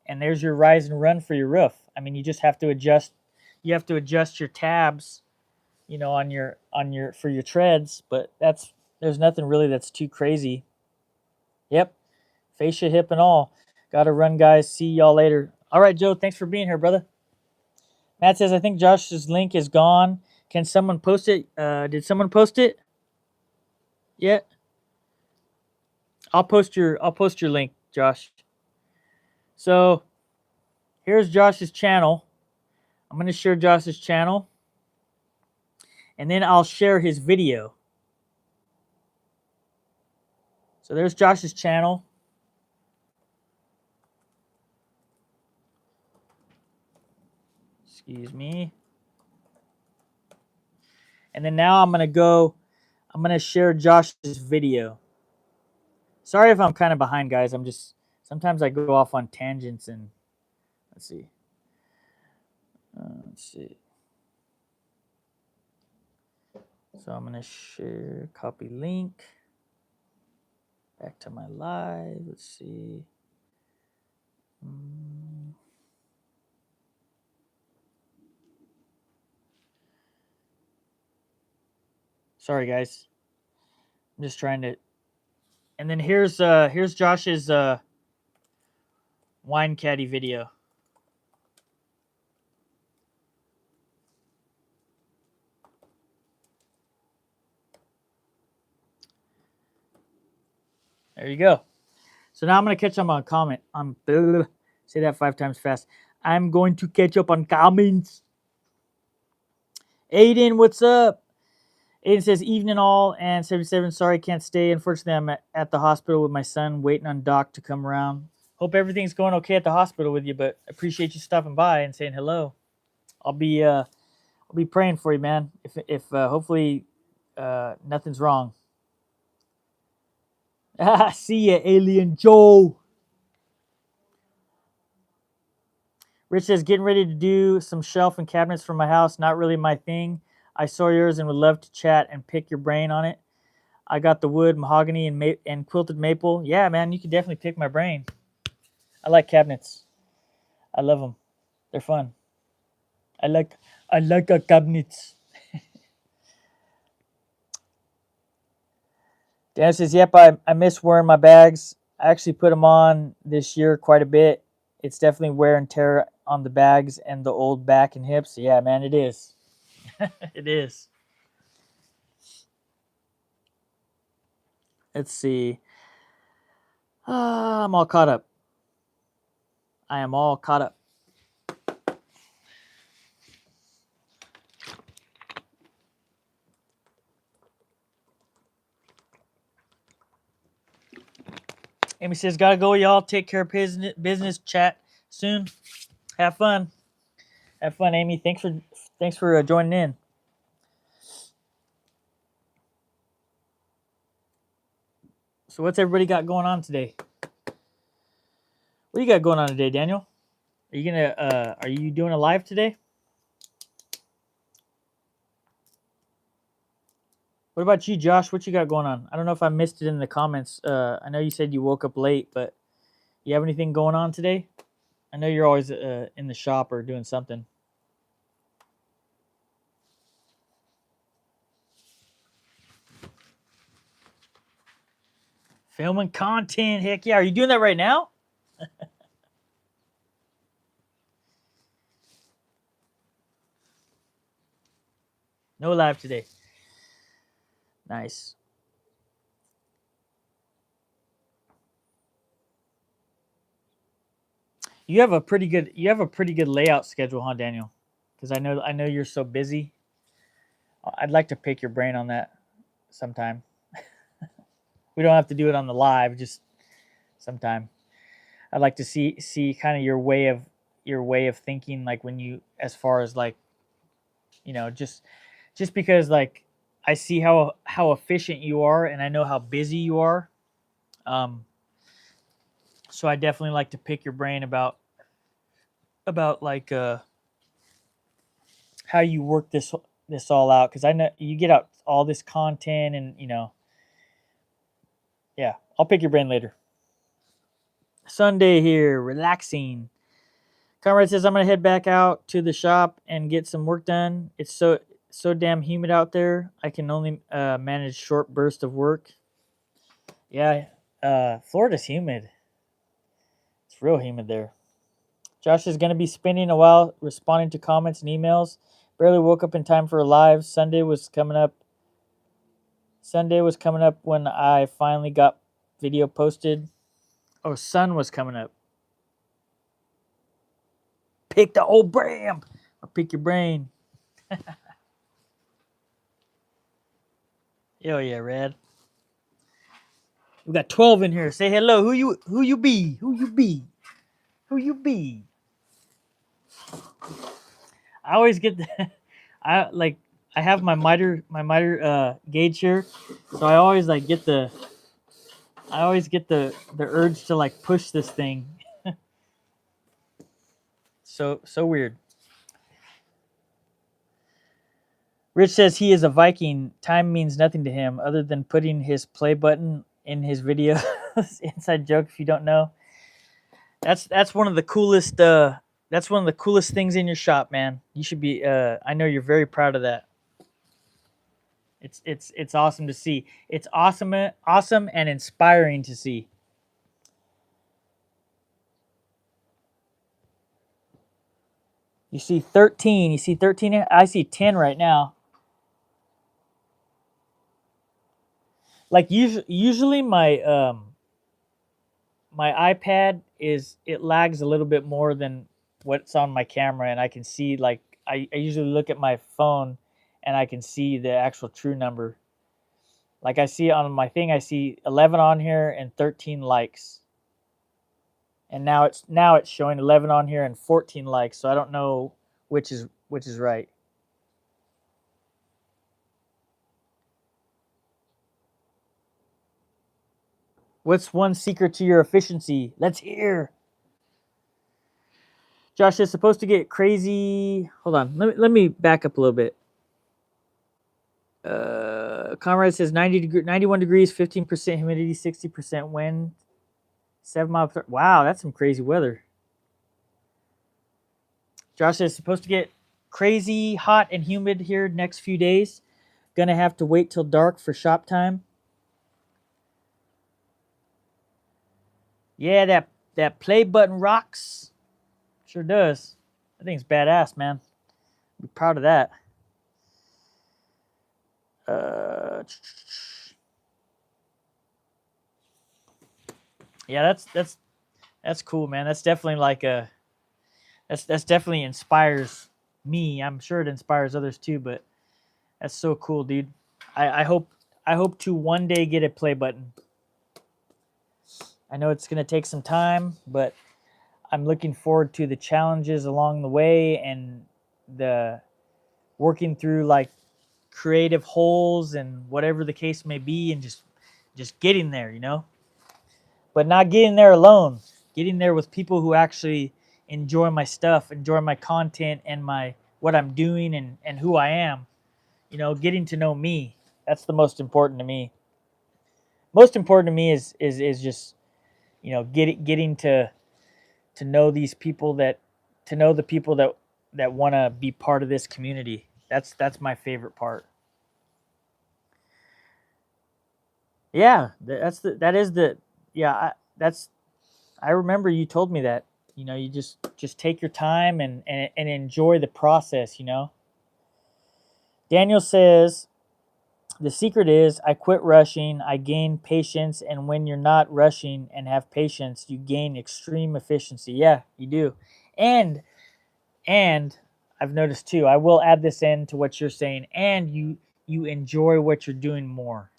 and there's your rise and run for your roof. I mean, you just have to adjust. You have to adjust your tabs, on your for your treads, but there's nothing really that's too crazy. Yep, fascia, hip, and all. Gotta run, guys. See y'all later. All right, Joe. Thanks for being here, brother. Matt says I think Josh's link is gone. Can someone post it? Did someone post it yet? I'll post your link, Josh. So here's Josh's channel. I'm gonna share Josh's channel, and then I'll share his video. So there's Josh's channel. Excuse me. And then now I'm going to share Josh's video. Sorry if I'm kind of behind, guys. Sometimes I go off on tangents and let's see. Let's see. So I'm going to share, copy link. Back to my live. Let's see. Sorry, guys. I'm just trying to. And then here's Josh's wine caddy video. There you go. So now I'm going to catch up on comment. Say that 5 times fast. I'm going to catch up on comments. Aiden, what's up? Aiden says, evening all, and 77, sorry, can't stay. Unfortunately, I'm at the hospital with my son, waiting on Doc to come around. Hope everything's going okay at the hospital with you, but appreciate you stopping by and saying hello. I'll be praying for you, man. If hopefully nothing's wrong. See ya, Alien Joe. Rich says, getting ready to do some shelf and cabinets for my house. Not really my thing. I saw yours and would love to chat and pick your brain on it. I got the wood, mahogany, and quilted maple. Yeah, man, you can definitely pick my brain. I like cabinets. I love them. They're fun. I like cabinets. Dan says, yep, I miss wearing my bags. I actually put them on this year quite a bit. It's definitely wear and tear on the bags and the old back and hips. Yeah, man, it is. It is. Let's see. I'm all caught up. I am all caught up. Amy says, gotta go, y'all. Take care of business. Chat soon. Have fun. Have fun, Amy. Thanks for joining in. So what's everybody got going on today? What do you got going on today, Daniel? Are you doing a live today? What about you, Josh? What you got going on? I don't know if I missed it in the comments. I know you said you woke up late, but You have anything going on today? I know you're always in the shop or doing something. Filming content. Heck yeah. Are you doing that right now? No live today. Nice. You have a pretty good layout schedule, huh, Daniel? Because I know you're so busy. I'd like to pick your brain on that sometime. We don't have to do it on the live, just sometime. I'd like to see kind of your way of thinking, like when you, as far as like, just because like I see how efficient you are, and I know how busy you are. Um, so I definitely like to pick your brain about like how you work this all out, because I know you get out all this content, and yeah, I'll pick your brain later. Sunday here, relaxing. Conrad says I'm gonna head back out to the shop and get some work done. It's so damn humid out there. I can only manage short bursts of work. Yeah, Florida's humid. It's real humid there. Josh is gonna be spending a while responding to comments and emails. Barely woke up in time for a live. Sunday was coming up when I finally got video posted. Oh, sun was coming up. Pick the old Bram. I'll pick your brain. Oh yeah, Red. We got 12 in here. Say hello. Who you be? Who you be? Who you be? I always get the, I like I have my miter gauge here. So I always get the urge to like push this thing. So weird. Rich says he is a Viking. Time means nothing to him other than putting his play button in his video. Inside joke if you don't know. That's one of the coolest that's one of the coolest things in your shop, man. You should be I know you're very proud of that. It's awesome to see. It's awesome and inspiring to see. You see 13. You see 13. I see 10 right now. Like usually my iPad it lags a little bit more than what's on my camera, and I can see like I usually look at my phone and I can see the actual true number. Like I see on my thing, I see 11 on here and 13 likes. And now it's showing 11 on here and 14 likes, so I don't know which is right. What's one secret to your efficiency? Let's hear. Josh is supposed to get crazy. Hold on. Let me back up a little bit. Conrad says 91 degrees, 15% humidity, 60% wind, 7 miles per. Wow, that's some crazy weather. Josh says supposed to get crazy hot and humid here next few days. Gonna have to wait till dark for shop time. Yeah, that play button rocks. Sure does. I think it's badass, man. Be proud of that. Uh, yeah, that's cool, man. That's definitely like a that's definitely inspires me. I'm sure it inspires others too, but that's so cool, dude. I hope to one day get a play button. I know it's gonna take some time, but I'm looking forward to the challenges along the way and the working through like creative holes and whatever the case may be, and just getting there. But not getting there alone, getting there with people who actually enjoy my stuff, enjoy my content, and my what I'm doing, and who I am. Getting to know me. That's the most important to me. Most important to me is just getting to know these people to know the people that want to be part of this community. That's my favorite part. Yeah, that is the yeah. I remember you told me that. You just take your time and enjoy the process. Daniel says the secret is I quit rushing. I gain patience, and when you're not rushing and have patience, you gain extreme efficiency. Yeah, you do, and and I've noticed too. I will add this in to what you're saying, and you enjoy what you're doing more.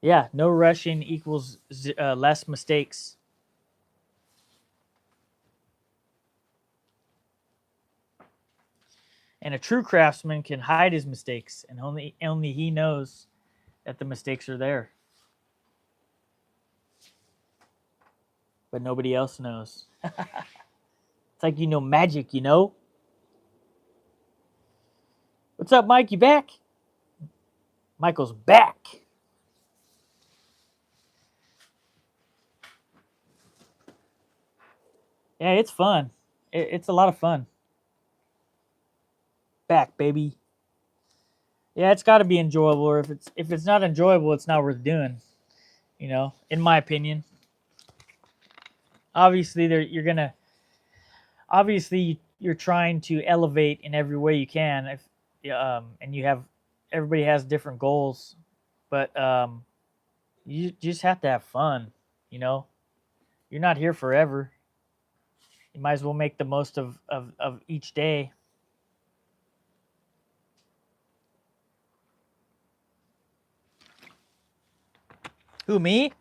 Yeah, no rushing equals less mistakes. And a true craftsman can hide his mistakes, and only he knows that the mistakes are there. But nobody else knows. It's like magic. What's up, Mike? You back? Michael's back. Yeah, it's fun. It's a lot of fun. Back, baby. Yeah, it's got to be enjoyable. Or if it's not enjoyable, it's not worth doing. In my opinion. Obviously, you're trying to elevate in every way you can. And everybody has different goals, but you just have to have fun. You know, you're not here forever. You might as well make the most of each day. Who, me?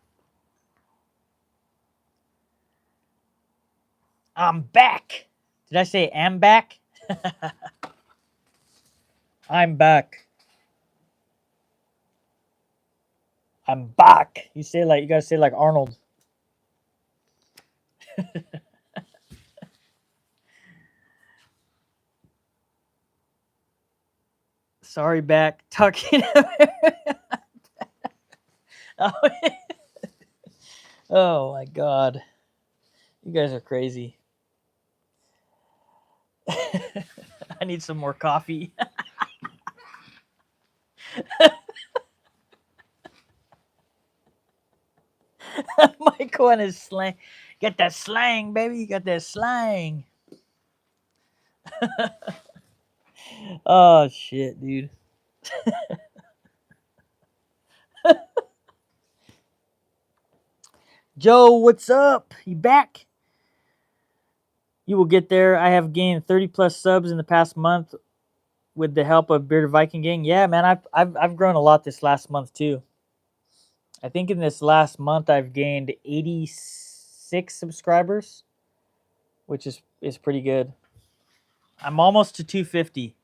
I'm back. Did I say am back? I'm back. I'm back. You gotta say like Arnold. Sorry, back. Talking. Oh, oh my god. You guys are crazy. I need some more coffee. Michael and his slang. Get that slang, baby. You got that slang. Oh shit, dude. Joe, what's up? You back? You will get there. I have gained 30 plus subs in the past month with the help of Bearded Viking Gang. Yeah, man, I've grown a lot this last month too. I think in this last month I've gained 86 subscribers, which is pretty good. I'm almost to 250.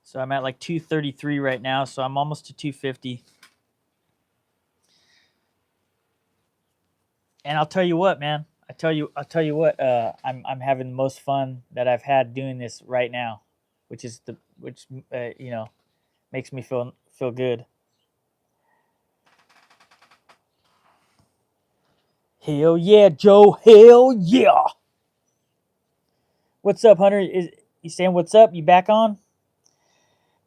So I'm at like 233 right now, so I'm almost to 250. And I'll tell you what, man. I'll tell you what. I'm having the most fun that I've had doing this right now, which makes me feel good. Hell yeah, Joe. Hell yeah. What's up, Hunter? Is you saying what's up? You back on?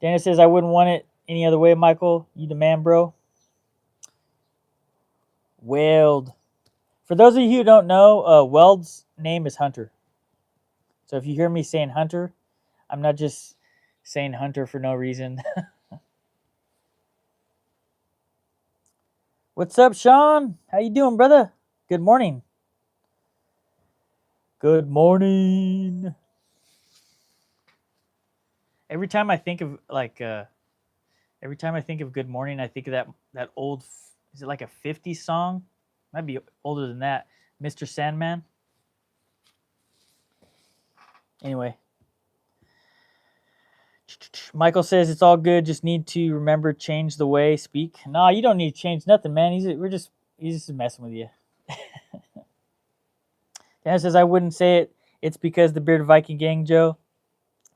Dana says I wouldn't want it any other way, Michael. You the man, bro. Weld. For those of you who don't know, Weld's name is Hunter. So if you hear me saying Hunter, I'm not just saying Hunter for no reason. What's up, Sean? How you doing, brother? Good morning. Good morning. Every time I think of good morning, I think of that old. Is it like a 50s song? Might be older than that. Mr. Sandman. Anyway. Michael says it's all good. Just need to remember change the way speak. No, you don't need to change nothing, man. He's just messing with you. Dan says I wouldn't say it. It's because the Bearded Viking Gang, Joe.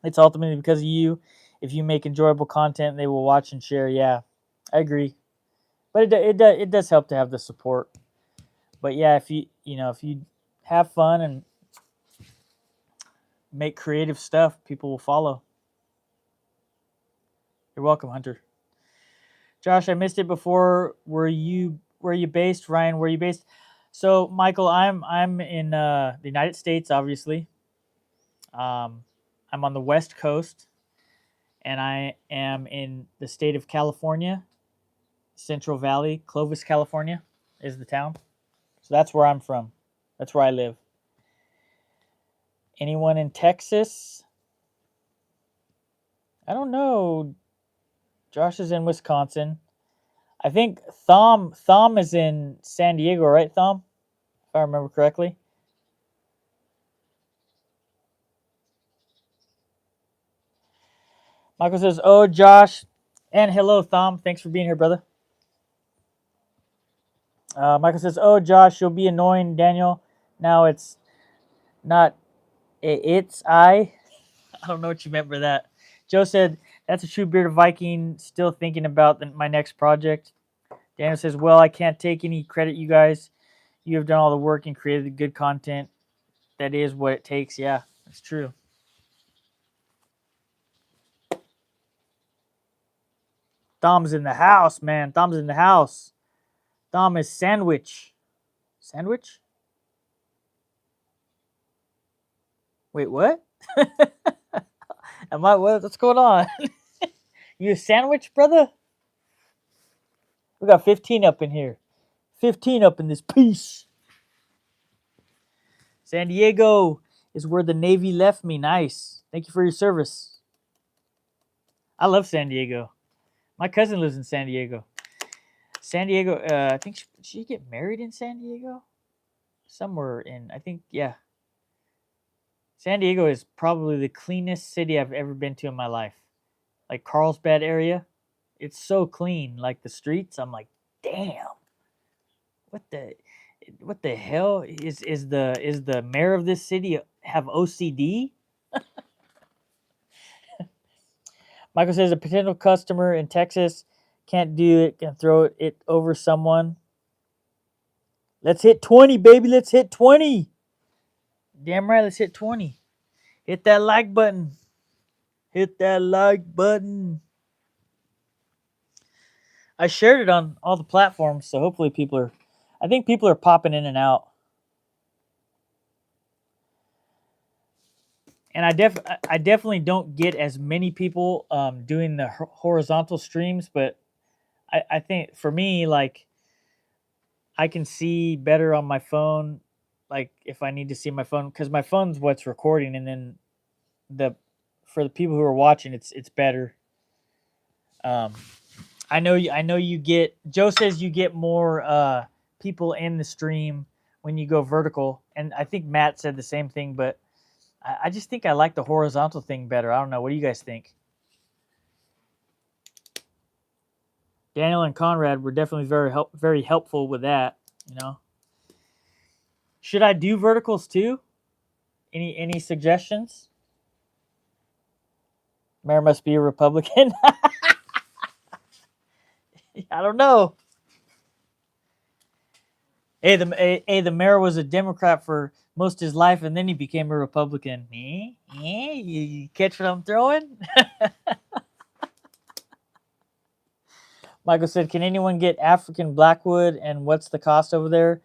It's ultimately because of you. If you make enjoyable content, they will watch and share. Yeah, I agree. But it does help to have the support. But yeah, if you have fun and make creative stuff, people will follow. You're welcome, Hunter. Josh, I missed it before. Were you based? Ryan, where you based? So, Michael, I'm in the United States, obviously. Um, I'm on the West Coast, and I am in the state of California, Central Valley, Clovis, California, is the town. So that's where I'm from. That's where I live. Anyone in Texas? I don't know. Josh is in Wisconsin. I think Thom is in San Diego, right, Thom? If I remember correctly. Michael says, "Oh, Josh, and hello, Thom. Thanks for being here, brother." Michael says, "Oh, Josh, you'll be annoying Daniel. Now it's not. It's I. I don't know what you meant by that." Joe said, "That's a true bearded Viking. Still thinking about my next project." Daniel says, "Well, I can't take any credit, you guys. You have done all the work and created the good content. That is what it takes." Yeah, that's true. Thom's in the house, man. Thom's in the house. Thom is sandwich. Sandwich? Wait, what? Am I what's going on? You a sandwich, brother? We got 15 up in here. 15 up in this piece. San Diego is where the Navy left me. Nice. Thank you for your service. I love San Diego. My cousin lives in San Diego. San Diego, I think she get married in San Diego? Somewhere in, I think, yeah. San Diego is probably the cleanest city I've ever been to in my life. Like Carlsbad area. It's so clean. Like the streets, I'm like, damn. What the hell is the mayor of this city have OCD? Michael says a potential customer in Texas can't do it, can throw it over someone. Let's hit 20, baby. Let's hit 20. Damn right, let's hit 20. Hit that like button. Hit that like button. I shared it on all the platforms, so hopefully I think people are popping in and out. And I definitely don't get as many people doing the horizontal streams, but I think for me, like, I can see better on my phone, like if I need to see my phone, because my phone's what's recording, and then the for the people who are watching, it's better. Um, I know you get. Joe says you get more people in the stream when you go vertical, and I think Matt said the same thing, but I just think I like the horizontal thing better. I don't know. What do you guys think? Daniel and Conrad were definitely very helpful with that. You know, should I do verticals too? Any suggestions? Mayor must be a Republican. I don't know. The mayor was a Democrat for most of his life, and then he became a Republican. You catch what I'm throwing? Michael said, "Can anyone get African blackwood, and what's the cost over there?"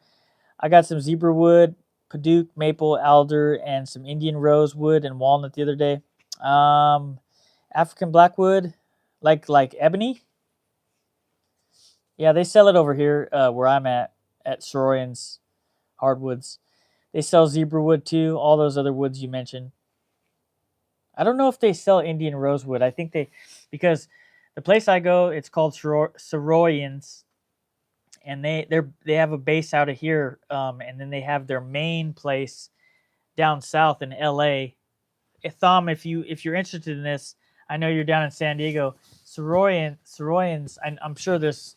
I got some zebra wood, Paduke, maple, alder, and some Indian rosewood and walnut the other day. Um, African blackwood, like ebony. Yeah, they sell it over here where I'm at Soroyan's Hardwoods. They sell zebra wood too. All those other woods you mentioned. I don't know if they sell Indian rosewood. I think because the place I go, it's called Soroyan's, and they have a base out of here, and then they have their main place down south in L.A. Thom, if you're interested in this, I know you're down in San Diego. Soroyan's. I'm sure there's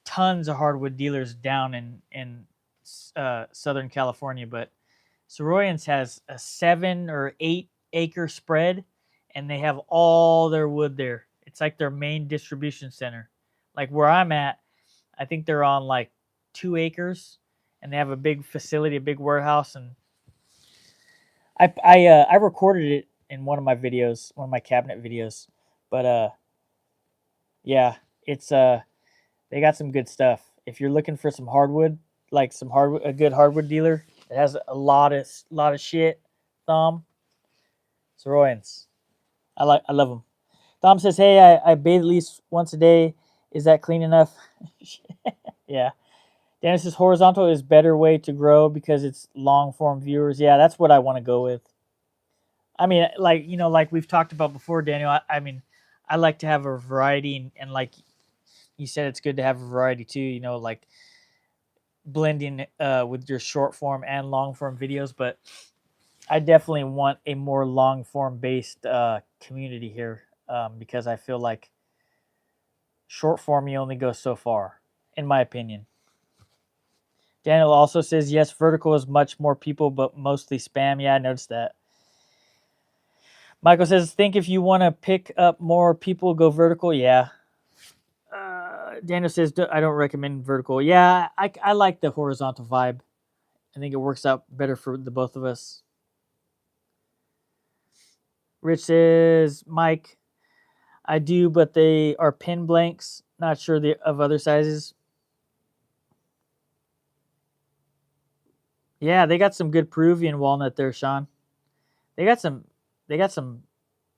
tons of hardwood dealers down in Southern California, but Soroyan's has a 7 or 8 acre spread, and they have all their wood there. It's like their main distribution center. Like where I'm at, I think they're on like 2 acres, and they have a big facility, a big warehouse. And I recorded it in one of my videos, one of my cabinet videos. But yeah, it's they got some good stuff. If you're looking for some hardwood, like some hardwood, a good hardwood dealer that has a lot of shit, Thom, Soroyans. I love them. Thom says, "Hey, I bathe at least once a day. Is that clean enough?" Yeah. Dennis says horizontal is better way to grow because it's long form viewers. Yeah, that's what I want to go with. I mean, like like we've talked about before, Daniel. I mean, I like to have a variety, and like you said, it's good to have a variety too. Like blending with your short form and long form videos. But I definitely want a more long form based community here, because I feel like short form you only go so far, in my opinion. Daniel also says yes, vertical is much more people, but mostly spam. Yeah, I noticed that. Michael says, think if you want to pick up more people, go vertical. Yeah. Daniel says, I don't recommend vertical. Yeah, I like the horizontal vibe. I think it works out better for the both of us. Rich says, Mike, I do, but they are pin blanks. Not sure of other sizes. Yeah, they got some good Peruvian walnut there, Sean. They got some. They got some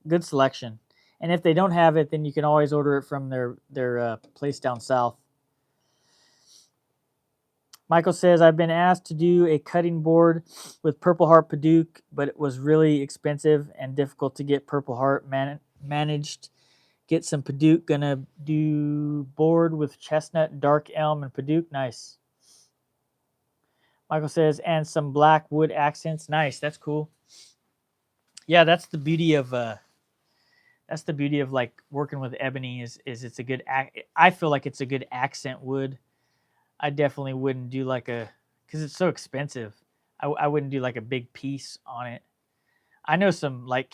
good selection. And if they don't have it, then you can always order it from their place down south. Michael says, I've been asked to do a cutting board with Purple Heart Padauk, but it was really expensive and difficult to get Purple Heart managed. Get some Padauk. Gonna do board with chestnut, dark elm, and Padauk. Nice. Michael says, and some black wood accents. Nice. That's cool. Yeah, that's the beauty of like working with ebony is it's a good I feel like it's a good accent wood. I definitely wouldn't do like because it's so expensive. I wouldn't do like a big piece on it. I know some like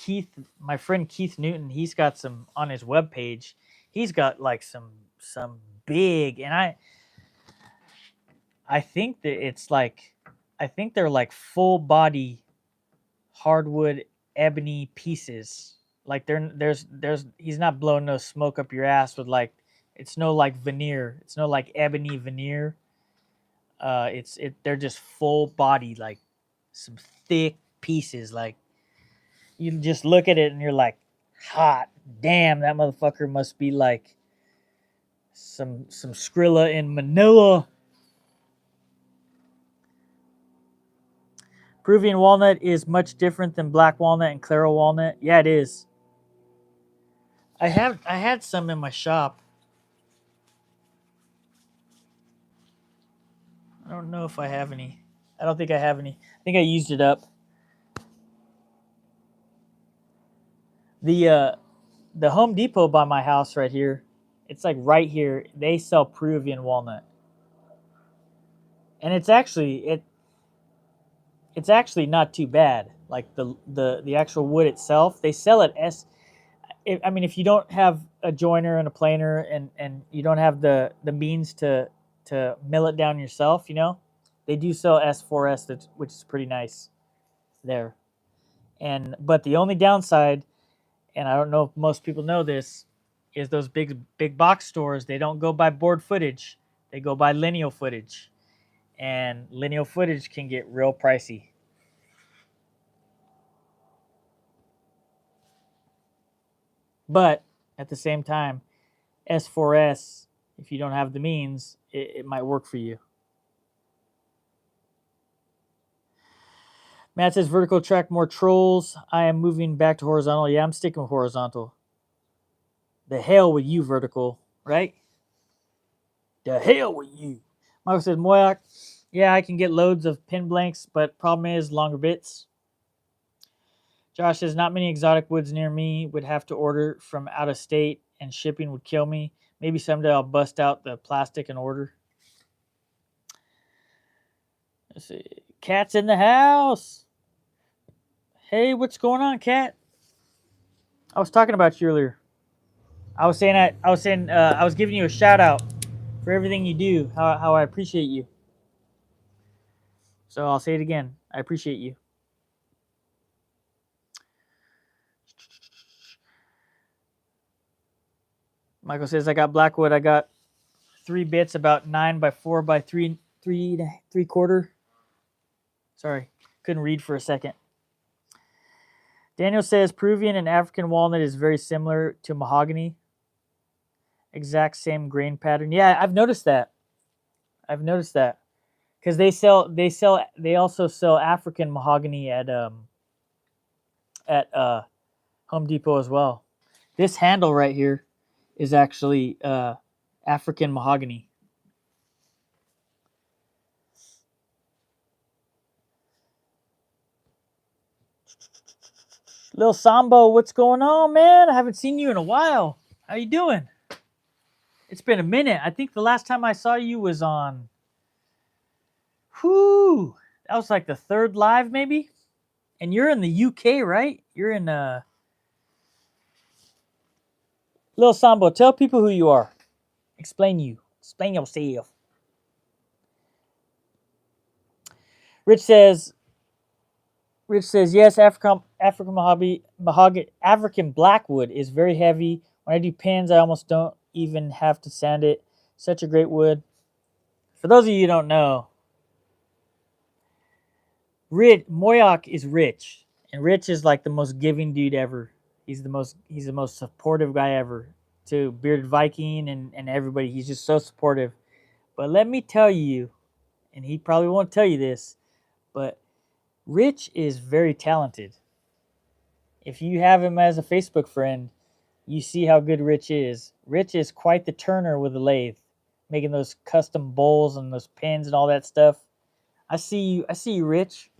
my friend Keith Newton. He's got some on his webpage. He's got like some big, and I think that it's like I think they're like full body hardwood ebony pieces. Like there's he's not blowing no smoke up your ass with like it's no like veneer. It's no like ebony veneer. They're just full body like some thick pieces. Like you just look at it and you're like, hot damn, that motherfucker must be like some Skrilla in Manila. Peruvian walnut is much different than black walnut and Claro walnut. Yeah, it is. I had some in my shop. I don't know if I have any. I don't think I have any. I think I used it up. The Home Depot by my house right here. It's like right here. They sell Peruvian walnut, and it's actually not too bad. Like the actual wood itself, they sell it I mean, if you don't have a joiner and a planer, and you don't have the means to mill it down yourself, they do sell S4S, which is pretty nice there. But the only downside, and I don't know if most people know this, is those big box stores. They don't go by board footage; they go by lineal footage, and lineal footage can get real pricey. But at the same time, S4S, if you don't have the means, it might work for you. Matt says vertical track more trolls. I am moving back to horizontal. Yeah, I'm sticking with horizontal. The hell with you, vertical, right? The hell with you. Michael says, Moyak, yeah, I can get loads of pin blanks, but problem is longer bits. Josh says, not many exotic woods near me. Would have to order from out of state, and shipping would kill me. Maybe someday I'll bust out the plastic and order. Let's see. Cat's in the house. Hey, what's going on, Cat? I was talking about you earlier. I was saying I was giving you a shout out. for everything you do. How I appreciate you. So I'll say it again. I appreciate you. Michael says I got Blackwood. I got 3 bits about 9 by 4 by 3 3/4. Sorry, couldn't read for a second. Daniel says Peruvian and African walnut is very similar to mahogany. Exact same grain pattern. Yeah, I've noticed that. Because they also sell African mahogany at Home Depot as well. This handle right here is actually African mahogany. Lil Sambo, what's going on, man? I haven't seen you in a while. How you doing? It's been a minute. I think the last time I saw you was on. Whoo! That was like the 3rd live, maybe. And you're in the UK, right? You're in Lil Sambo, tell people who you are. Explain yourself. Rich says, yes, African African blackwood is very heavy. When I do pins, I almost don't even have to sand it. Such a great wood. For those of you who don't know, Moyoc is Rich, and Rich is like the most giving dude ever. He's the most supportive guy ever to Bearded Viking and everybody. He's just so supportive. But let me tell you, and he probably won't tell you this, but Rich is very talented. If you have him as a Facebook friend, you see how good Rich is. Rich is quite the turner with the lathe, making those custom bowls and those pins and all that stuff. I see you, Rich.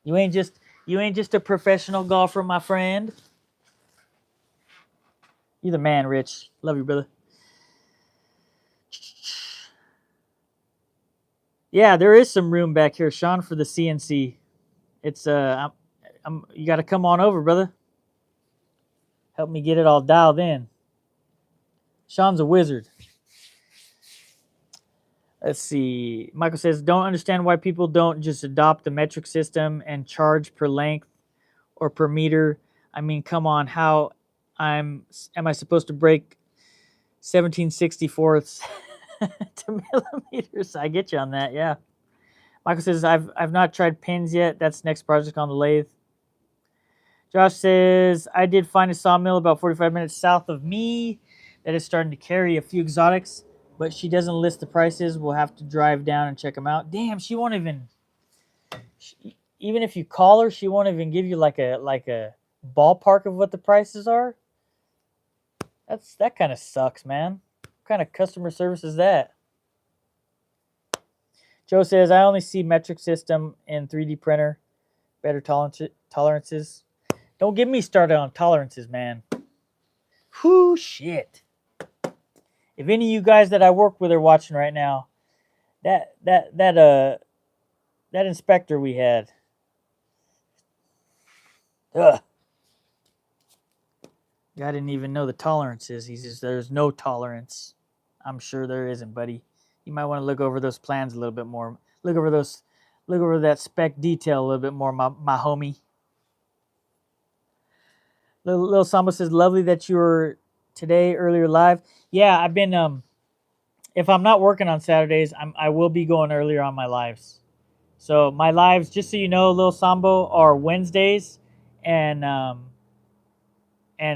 You ain't just a professional golfer, my friend. You're the man, Rich. Love you, brother. Yeah, there is some room back here, Sean, for the CNC. It's you got to come on over, brother. Help me get it all dialed in. Sean's a wizard. Let's see. Michael says, don't understand why people don't just adopt the metric system and charge per length or per meter. I mean, come on, how am I supposed to break 17/64 to millimeters? I get you on that, yeah. Michael says, I've not tried pins yet. That's next project on the lathe. Josh says, I did find a sawmill about 45 minutes south of me that is starting to carry a few exotics, but she doesn't list the prices. We'll have to drive down and check them out. Damn, she won't even. Even if you call her, she won't even give you like a ballpark of what the prices are. That kind of sucks, man. What kind of customer service is that? Joe says, I only see metric system in 3D printer. Better tolerances. Don't get me started on tolerances, man. Whoo, shit. If any of you guys that I work with are watching right now, that inspector we had. Ugh. Guy didn't even know the tolerances. He says there's no tolerance. I'm sure there isn't, buddy. You might want to look over those plans a little bit more. Look over that spec detail a little bit more, my homie. Little Samba says, lovely that you were today earlier live. Yeah, I've been if I'm not working on Saturdays, I will be going earlier on my lives. So my lives, just so you know, Little Sambo, are Wednesdays and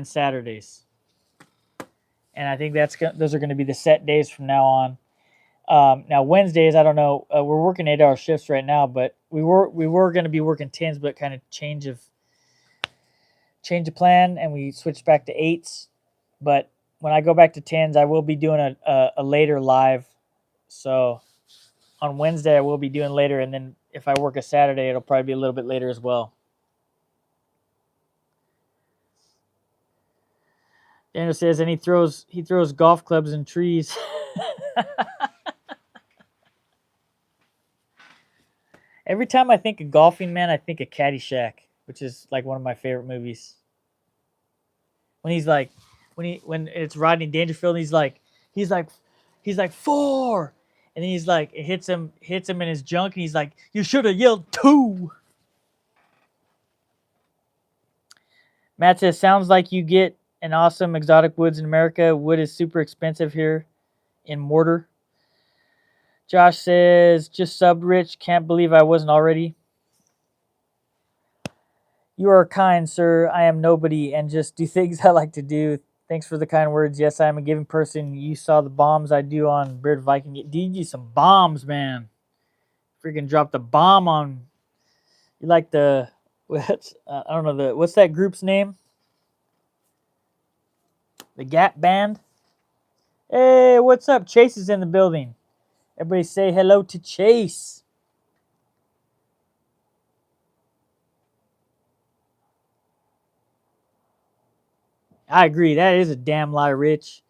Saturdays. And I think those are going to be the set days from now on. Now Wednesdays, I don't know. We're working 8-hour shifts right now, but we were going to be working 10s, but kind of change of plan, and we switched back to 8s. But when I go back to 10s, I will be doing a later live. So on Wednesday, I will be doing later, and then if I work a Saturday, it'll probably be a little bit later as well. Daniel says, and he throws golf clubs and trees. Every time I think of golfing, man, I think of Caddyshack, which is like one of my favorite movies. When he's like, when it's Rodney Dangerfield, and he's like, He's like, 4. And then he's like, it hits him in his junk, and he's like, you should have yelled 2. Matt says, sounds like you get an awesome exotic woods in America. Wood is super expensive here in Mortar. Josh says, just subbed Rich. Can't believe I wasn't already. You are kind, sir. I am nobody and just do things I like to do. Thanks for the kind words. Yes, I am a giving person. You saw the bombs I do on Beard Viking. Dude, you some bombs, man. Freaking drop the bomb on. You like the what? I don't know what's that group's name? The Gap Band. Hey, what's up? Chase is in the building. Everybody say hello to Chase. I agree. That is a damn lie, Rich.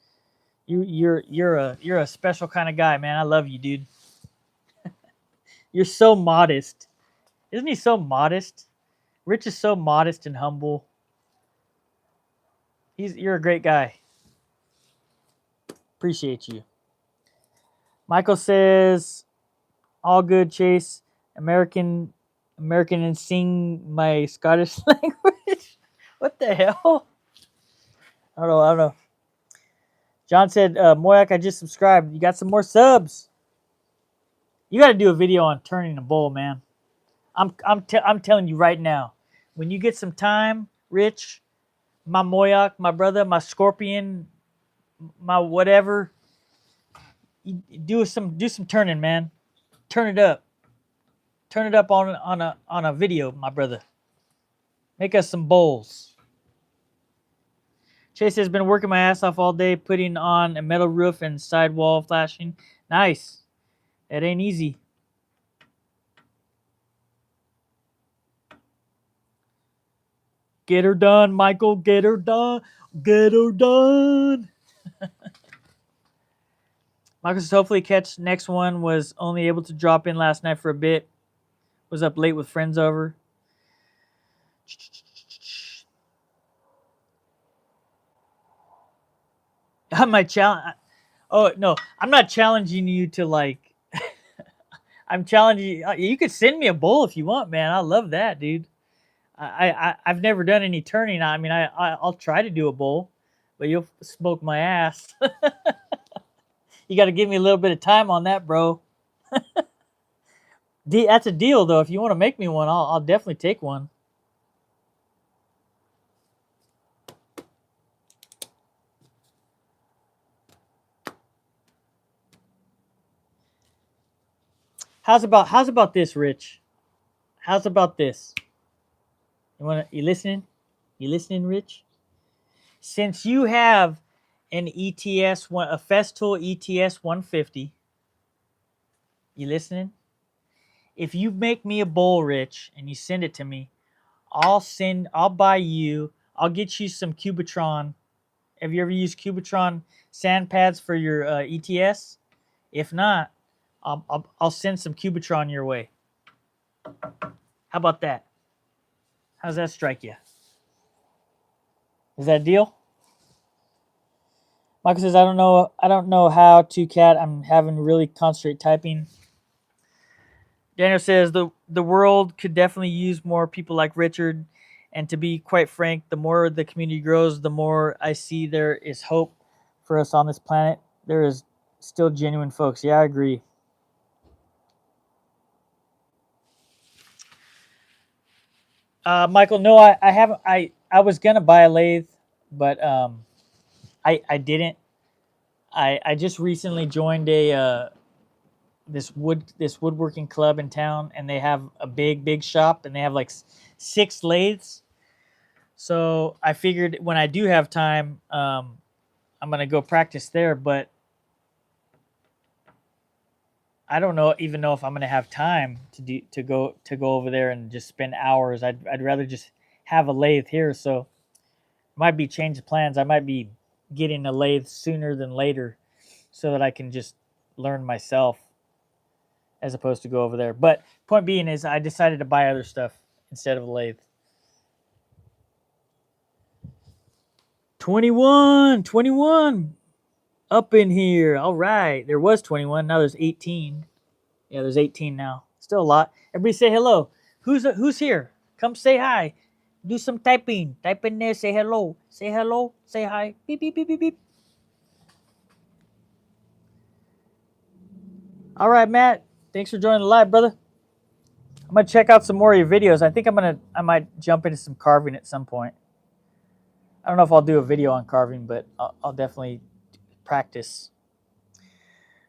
You're a special kind of guy, man. I love you, dude. You're so modest. Isn't he so modest? Rich is so modest and humble. You're a great guy. Appreciate you. Michael says, all good, Chase. American and sing my Scottish language. What the hell? I don't know. John said, Moyak, I just subscribed. You got some more subs. You got to do a video on turning a bowl, man. I'm telling you right now. When you get some time, Rich, my Moyak, my brother, my Scorpion, my whatever, you do some turning, man. Turn it up. Turn it up on a video, my brother. Make us some bowls. Chase has been working my ass off all day, putting on a metal roof and sidewall flashing. Nice. It ain't easy. Get her done, Michael. Get her done. Get her done. Michael says, hopefully catch next one. Was only able to drop in last night for a bit. Was up late with friends over. I might challenge. Oh no, I'm not challenging you to like. I'm challenging you. You could send me a bowl if you want, man. I love that, dude. I've never done any turning. I mean, I'll try to do a bowl, but you'll smoke my ass. You got to give me a little bit of time on that, bro. That's a deal, though. If you want to make me one, I'll definitely take one. How's about this, Rich? How's about this? You listening? You listening, Rich? Since you have an ETS one, a Festool ETS 150, you listening? If you make me a bowl, Rich, and you send it to me, I'll buy you. I'll get you some Cubitron. Have you ever used Cubitron sand pads for your ETS? If not, I'll send some Cubitron your way. How about that? How's that strike you? Is that a deal? Michael says, I don't know how to, Cat. I'm having really concentrate typing. Daniel says the world could definitely use more people like Richard, and to be quite frank, the more the community grows, the more I see there is hope for us on this planet. There is still genuine folks. Yeah, I agree. Michael, no, I haven't. I was gonna buy a lathe, but I didn't. I just recently joined this woodworking club in town, and they have a big shop, and they have like 6 lathes. So I figured when I do have time, I'm gonna go practice there. But I don't even know if I'm gonna have time to go over there and just spend hours. I'd rather just have a lathe here. So might be change of plans. I might be getting a lathe sooner than later, so that I can just learn myself, as opposed to go over there. But point being is, I decided to buy other stuff instead of a lathe. 21. Up in here. All right. There was 21. Now there's 18. Yeah, there's 18 now. Still a lot. Everybody say hello. Who's here? Come say hi. Do some typing. Type in there. Say hello. Say hello. Say hi. Beep, beep, beep, beep, beep. All right, Matt. Thanks for joining the live, brother. I'm gonna check out some more of your videos. I think I might jump into some carving at some point. I don't know if I'll do a video on carving, but I'll definitely practice.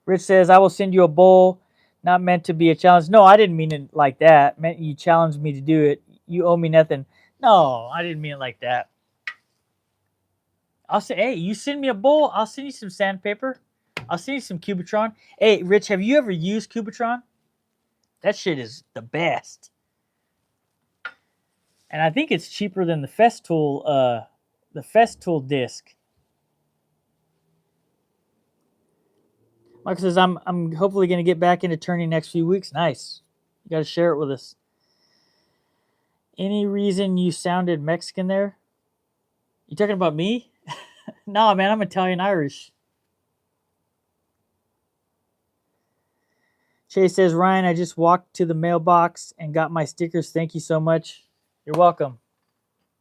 Rich says, I will send you a bowl, not meant to be a challenge. No, I didn't mean it like that. Meant you challenged me to do it. You owe me nothing. No, I didn't mean it like that. I'll say, hey, you send me a bowl, I'll send you some sandpaper. I'll send you some Cubitron. Hey, Rich, have you ever used Cubitron? That shit is the best. And I think it's cheaper than the Festool disc. Michael says, I'm hopefully going to get back into turning next few weeks. Nice. You got to share it with us. Any reason you sounded Mexican there? You talking about me? No, man, I'm Italian Irish. Chase says, Ryan, I just walked to the mailbox and got my stickers. Thank you so much. You're welcome.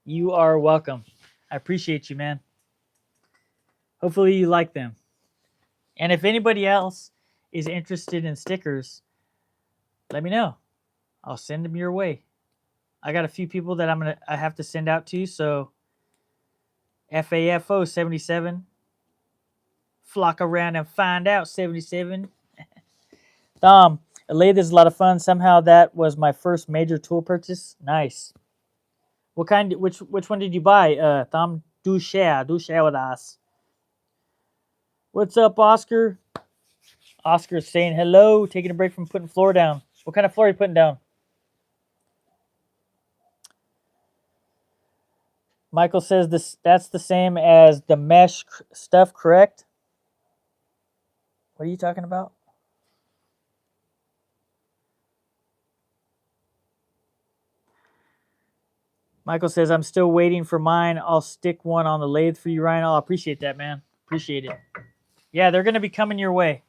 You are welcome. I appreciate you, man. Hopefully you like them. And if anybody else is interested in stickers, let me know. I'll send them your way. I got a few people that I have to send out to, so FAFO 77. Flock around and find out 77. Thom, a lathe is a lot of fun. Somehow that was my first major tool purchase. Nice. What kind? Which one did you buy? Thom, do share with us. What's up, Oscar? Oscar's saying hello, taking a break from putting floor down. What kind of floor are you putting down? Michael says that's the same as the mesh stuff, correct? What are you talking about? Michael says, I'm still waiting for mine. I'll stick one on the lathe for you, Ryan. I'll appreciate that, man. Appreciate it. Yeah, they're going to be coming your way.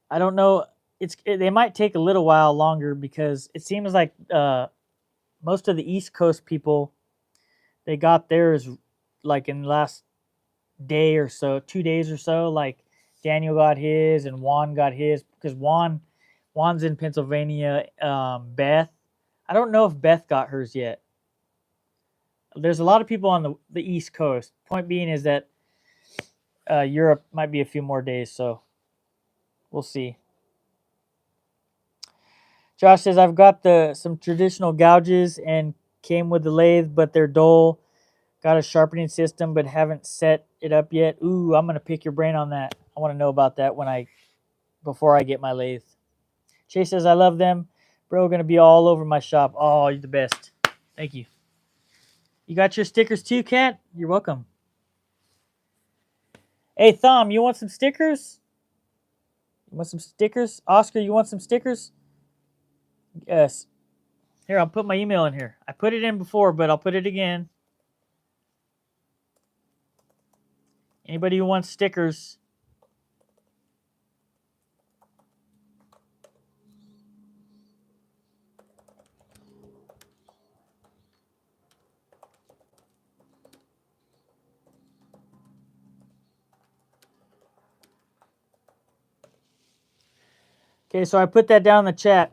I don't know. They might take a little while longer because it seems like most of the East Coast people, they got theirs like in the last day or so, 2 days or so. Like Daniel got his and Juan got his because Juan's in Pennsylvania. Beth, I don't know if Beth got hers yet. There's a lot of people on the East Coast. Point being is that Europe might be a few more days, so we'll see. Josh says, I've got some traditional gouges and came with the lathe, but they're dull. Got a sharpening system, but haven't set it up yet. Ooh, I'm going to pick your brain on that. I want to know about that before I get my lathe. Chase says, I love them. Bro, going to be all over my shop. Oh, you're the best. Thank you. You got your stickers too, Kat? You're welcome. Hey, Thom, you want some stickers? You want some stickers? Oscar, you want some stickers? Yes. Here, I'll put my email in here. I put it in before, but I'll put it again. Anybody who wants stickers. Okay, so I put that down in the chat.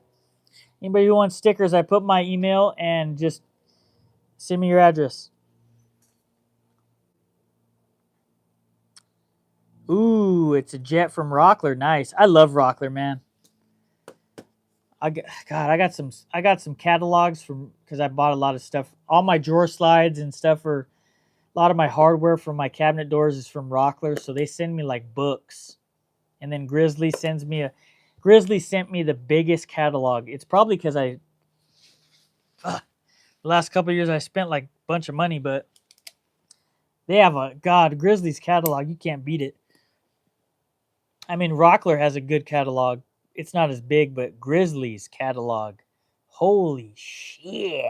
Anybody who wants stickers, I put my email and just send me your address. Ooh, it's a jet from Rockler. Nice. I love Rockler, man. I got some catalogs because I bought a lot of stuff. All my drawer slides and stuff a lot of my hardware for my cabinet doors is from Rockler, so they send me like books. And then Grizzly sent me the biggest catalog. It's probably because the last couple of years I spent like a bunch of money, but they have Grizzly's catalog. You can't beat it. I mean, Rockler has a good catalog. It's not as big, but Grizzly's catalog, holy shit.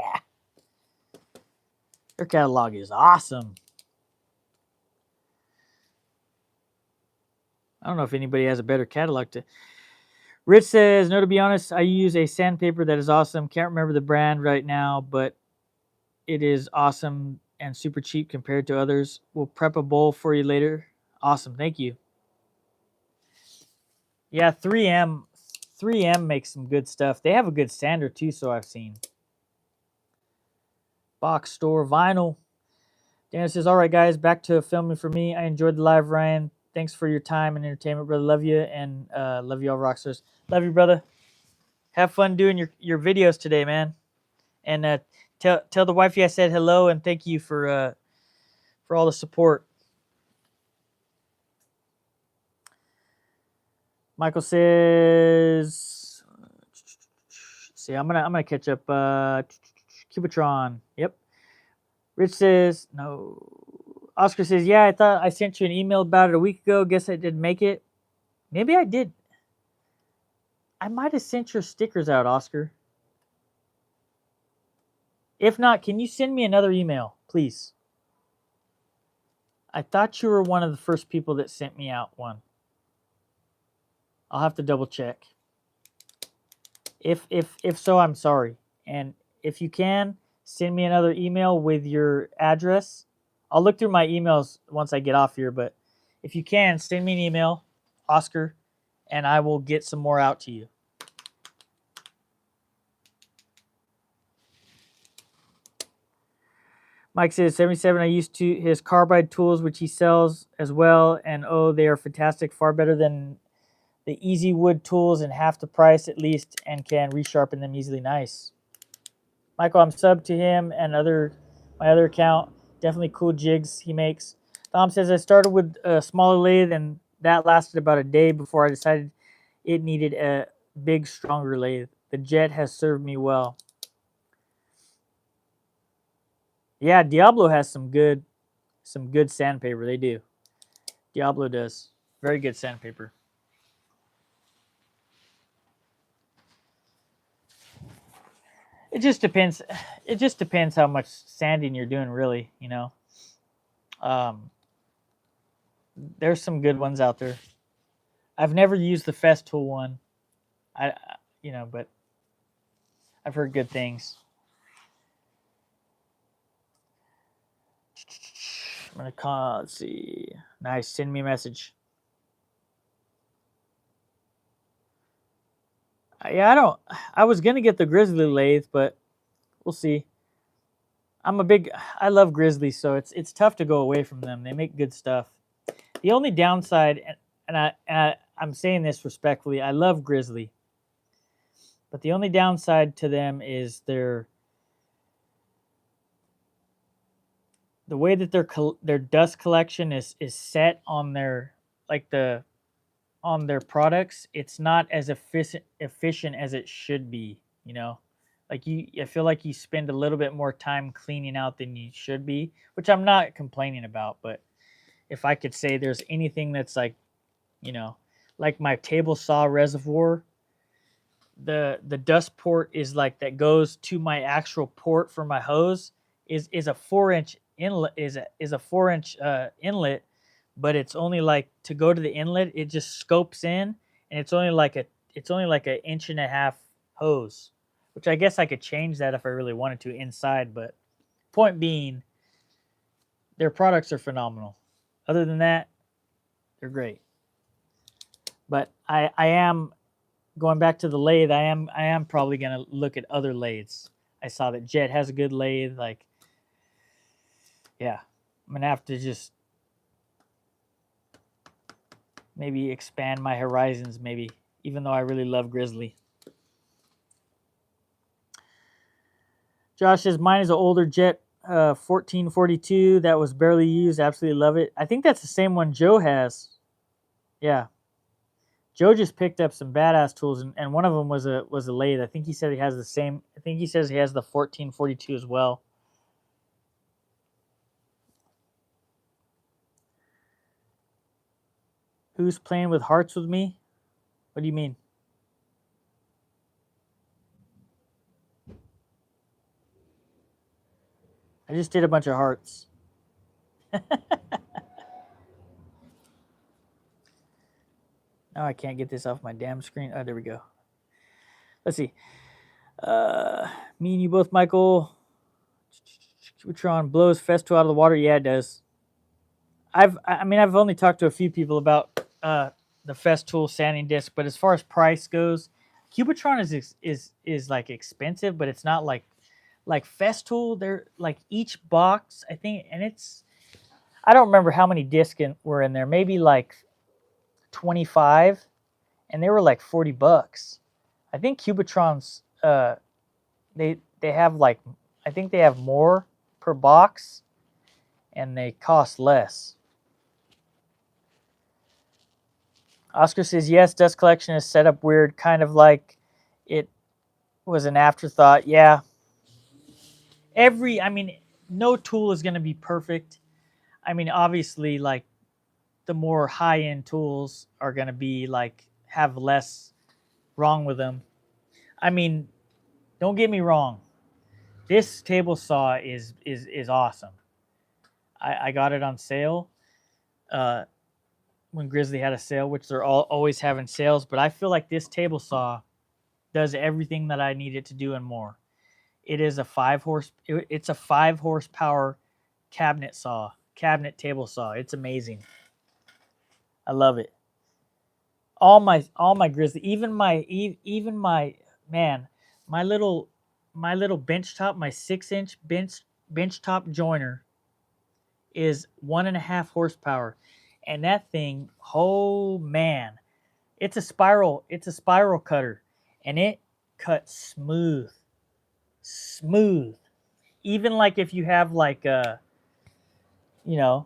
Their catalog is awesome. I don't know if anybody has a better catalog to. Rich says, no, to be honest, I use a sandpaper that is awesome. Can't remember the brand right now, but it is awesome and super cheap compared to others. We'll prep a bowl for you later. Awesome. Thank you. Yeah, 3M makes some good stuff. They have a good sander too, so I've seen. Box store vinyl. Dana says, all right, guys, back to filming for me. I enjoyed the live, Ryan. Thanks for your time and entertainment, brother. Love you, and love you all, Rockstars. Love you, brother. Have fun doing your videos today, man. And tell the wifey I said hello and thank you for all the support. Michael says, see, I'm gonna catch up. Cubitron. Yep. Rich says, no. Oscar says, yeah, I thought I sent you an email about it a week ago. Guess I didn't make it. Maybe I did. I might have sent your stickers out, Oscar. If not, can you send me another email, please? I thought you were one of the first people that sent me out one. I'll have to double check. If so, I'm sorry. And if you can, send me another email with your address. I'll look through my emails once I get off here, but if you can, send me an email, Oscar, and I will get some more out to you. Mike says 77. I used to his carbide tools, which he sells as well, and oh, they are fantastic, far better than the easy wood tools and half the price at least, and can resharpen them easily. Nice. Michael, I'm subbed to him and my other account. Definitely cool jigs he makes. Tom says I started with a smaller lathe and that lasted about a day before I decided it needed a big, stronger lathe. The Jet has served me well. Yeah, Diablo has some good sandpaper. They do. Diablo does. Very good sandpaper. It just depends. It just depends how much sanding you're doing, really. You know, there's some good ones out there. I've never used the Festool one. But I've heard good things. I'm gonna call. Let's see. Nice. Send me a message. Yeah, I was gonna get the Grizzly lathe, but we'll see. I love Grizzly, so it's tough to go away from them. They make good stuff. The only downside, I'm saying this respectfully, I love Grizzly, but the only downside to them is the way that their dust collection is set on their on their products. It's not as efficient as it should be. You know, I feel like you spend a little bit more time cleaning out than you should be, which I'm not complaining about. But if I could say there's anything that's like my table saw reservoir, the dust port is like that goes to my actual port for my hose is a 4-inch inlet is a 4-inch inlet, but it's only like to go to the inlet it just scopes in, and it's only like an inch and a half hose, which I guess I could change that if I really wanted to inside. But point being, their products are phenomenal. Other than that, they're great. But I am going back to the lathe. I am probably gonna look at other lathes. I saw that Jet has a good lathe. Yeah, I'm gonna have to just maybe expand my horizons. Maybe, even though I really love Grizzly. Josh says mine is an older Jet 1442 that was barely used. Absolutely love it. I think that's the same one Joe has. Yeah. Joe just picked up some badass tools, and one of them was a lathe. I think he said he has the same. I think he says he has the 1442 as well. Who's playing with hearts with me? What do you mean? I just did a bunch of hearts. Now I can't get this off my damn screen. Oh, there we go. Let's see. Me and you both, Michael. Cubitron blows Festool out of the water. Yeah, it does. I've only talked to a few people about the Festool sanding disc, but as far as price goes, Cubitron is like expensive, but it's not like Festool. They're like each box, I think, and I don't remember how many discs were in there. Maybe like 25, and they were like $40. I think Cubitrons they have like, I think they have more per box, and they cost less. Oscar says yes, dust collection is set up weird, kind of like it was an afterthought. Yeah. No tool is going to be perfect. I mean, obviously, like the more high-end tools are going to be like have less wrong with them. I mean, don't get me wrong. This table saw is awesome. I got it on sale when Grizzly had a sale, which they're always having sales. But I feel like this table saw does everything that I need it to do and more. It is it's a 5 horsepower cabinet table saw. It's amazing. I love it. All my Grizzly, even my man, my little bench top, my 6-inch bench top joiner is 1.5 horsepower, and that thing, oh man, it's a spiral cutter, and it cuts smooth. Even like if you have like you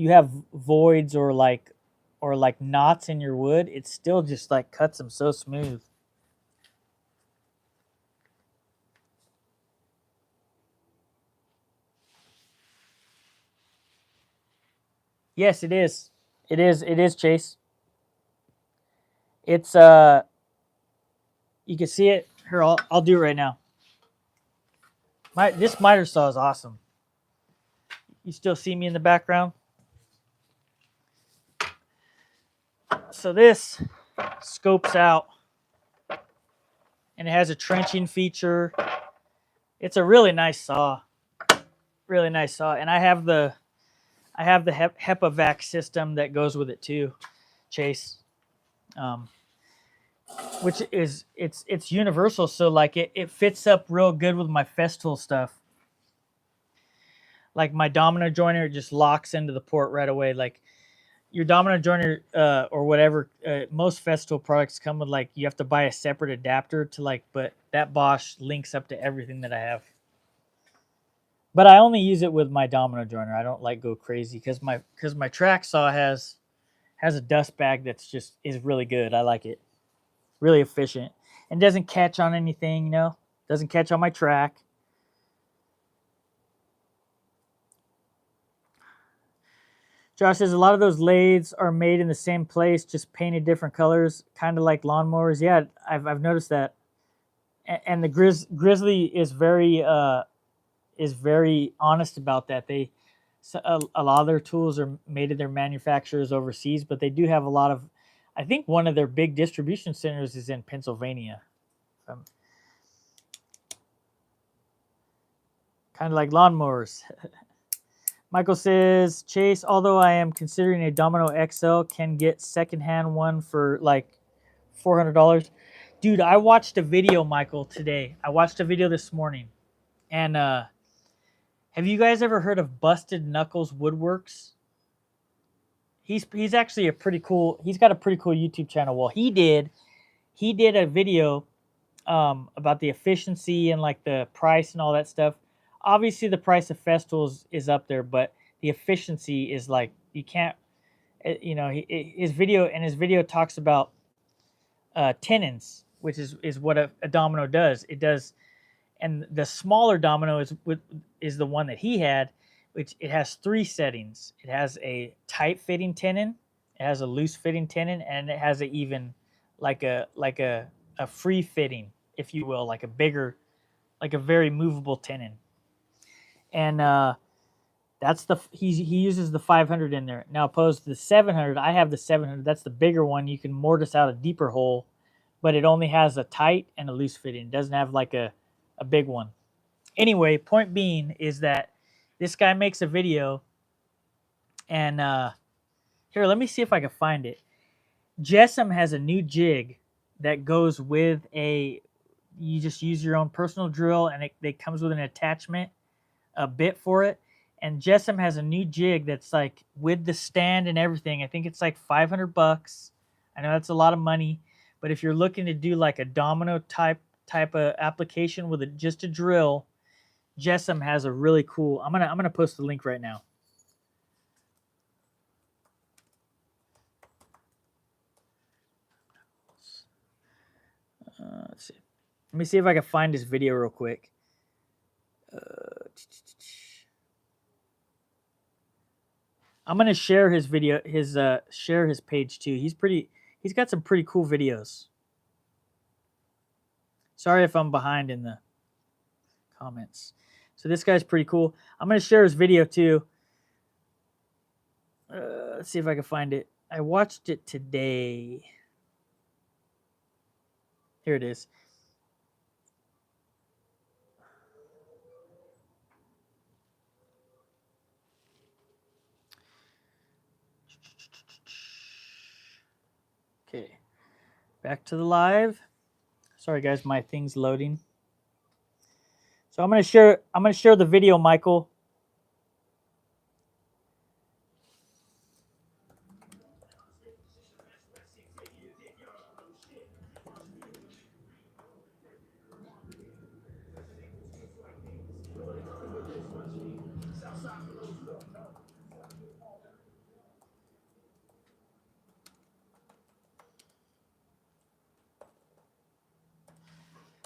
have voids or like knots in your wood, it still just like cuts them so smooth. Yes, it is. It is, Chase. It's you can see it here. I'll do it right now. This miter saw is awesome. You still see me in the background? So this scopes out, and it has a trenching feature. It's a really nice saw. And I have the HEPA vac system that goes with it too, Chase. Which is it's universal, so like it fits up real good with my Festool stuff. Like my domino joiner just locks into the port right away. Like your domino joiner or whatever, most Festool products come with like you have to buy a separate adapter to like, but that Bosch links up to everything that I have. But I only use it with my domino joiner. I don't like go crazy because my track saw has a dust bag that's is really good. I like it. Really efficient and doesn't catch on anything, doesn't catch on my track. Josh says a lot of those lathes are made in the same place, just painted different colors, kind of like lawnmowers. Yeah, I've noticed that. And the Grizzly is very honest about that. A lot of their tools are made at their manufacturers overseas, but they do have a lot of. I think one of their big distribution centers is in Pennsylvania. Kind of like lawnmowers. Michael says, Chase, although I am considering a Domino XL, can get secondhand one for like $400. Dude, I watched a video, Michael, today. I watched a video this morning. And have you guys ever heard of Busted Knuckles Woodworks? He's actually he's got a pretty cool YouTube channel. Well, he did a video about the efficiency and like the price and all that stuff. Obviously, the price of Festool is up there, but the efficiency is like you can't. His video talks about tenons, which is what a domino does. It does, and the smaller domino is the one that he had, which it has 3 settings. It has a tight fitting tenon, it has a loose fitting tenon, and it has a even like a free fitting, if you will, like a bigger, like a very movable tenon. And That's he uses the 500 in there. Now opposed to the 700, I have the 700. That's the bigger one. You can mortise out a deeper hole, but it only has a tight and a loose fitting. It doesn't have like a big one. Anyway, point being is that this guy makes a video, and here, let me see if I can find it. Jessam has a new jig that goes with a. You just use your own personal drill, and it comes with an attachment, a bit for it. And Jessam has a new jig that's like with the stand and everything. I think it's like $500. I know that's a lot of money, but if you're looking to do like a domino type of application with just a drill, Jessam has a really cool. I'm gonna post the link right now. Let's see. Let me see if I can find this video real quick. I'm gonna share his video, share his page too. He's got some pretty cool videos. Sorry if I'm behind in the comments. So this guy's pretty cool. I'm gonna share his video too. Let's see if I can find it. I watched it today. Here it is. Okay, back to the live. Sorry guys, my thing's loading. So I'm gonna share the video, Michael.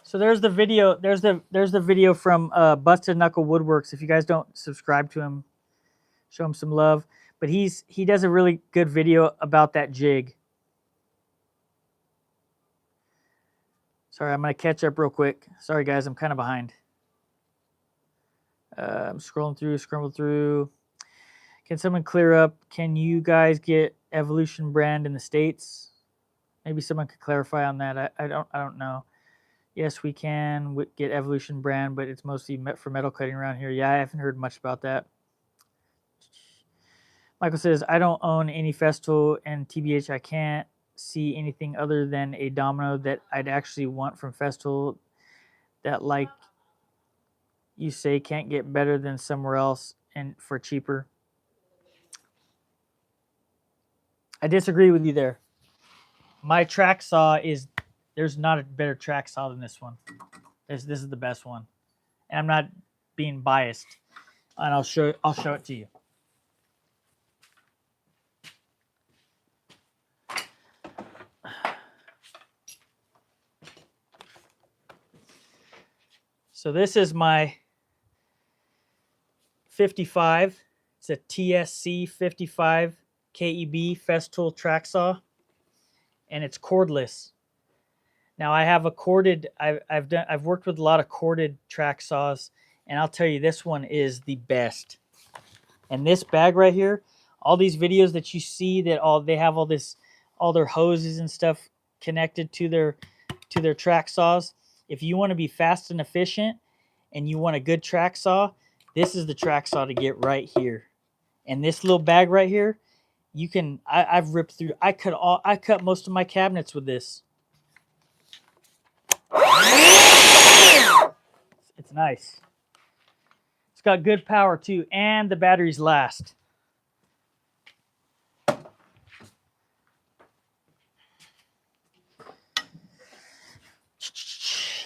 So there's the video. There's the video from Busted Knuckle Woodworks. If you guys don't subscribe to him, show him some love. But he does a really good video about that jig. Sorry, I'm gonna catch up real quick. Sorry guys, I'm kind of behind. I'm scrolling through. Can someone clear up? Can you guys get Evolution brand in the States? Maybe someone could clarify on that. I don't know. Yes, we can get Evolution brand, but it's mostly for metal cutting around here. Yeah, I haven't heard much about that. Michael says, I don't own any Festool, and TBH, I can't see anything other than a domino that I'd actually want from Festool that, like you say, can't get better than somewhere else and for cheaper. I disagree with you there. My track saw there's not a better track saw than this one. This is the best one, and I'm not being biased. And I'll show it to you. So this is my 55. It's a TSC 55 KEB Festool track saw, and it's cordless. Now I have a corded. I've worked with a lot of corded track saws, and I'll tell you, this one is the best. And this bag right here, all these videos that you see that they have all their hoses and stuff connected to their track saws. If you want to be fast and efficient, and you want a good track saw, this is the track saw to get right here. And this little bag right here, you can. I've ripped through. I cut most of my cabinets with this. It's nice. It's got good power too, and the batteries last. Let's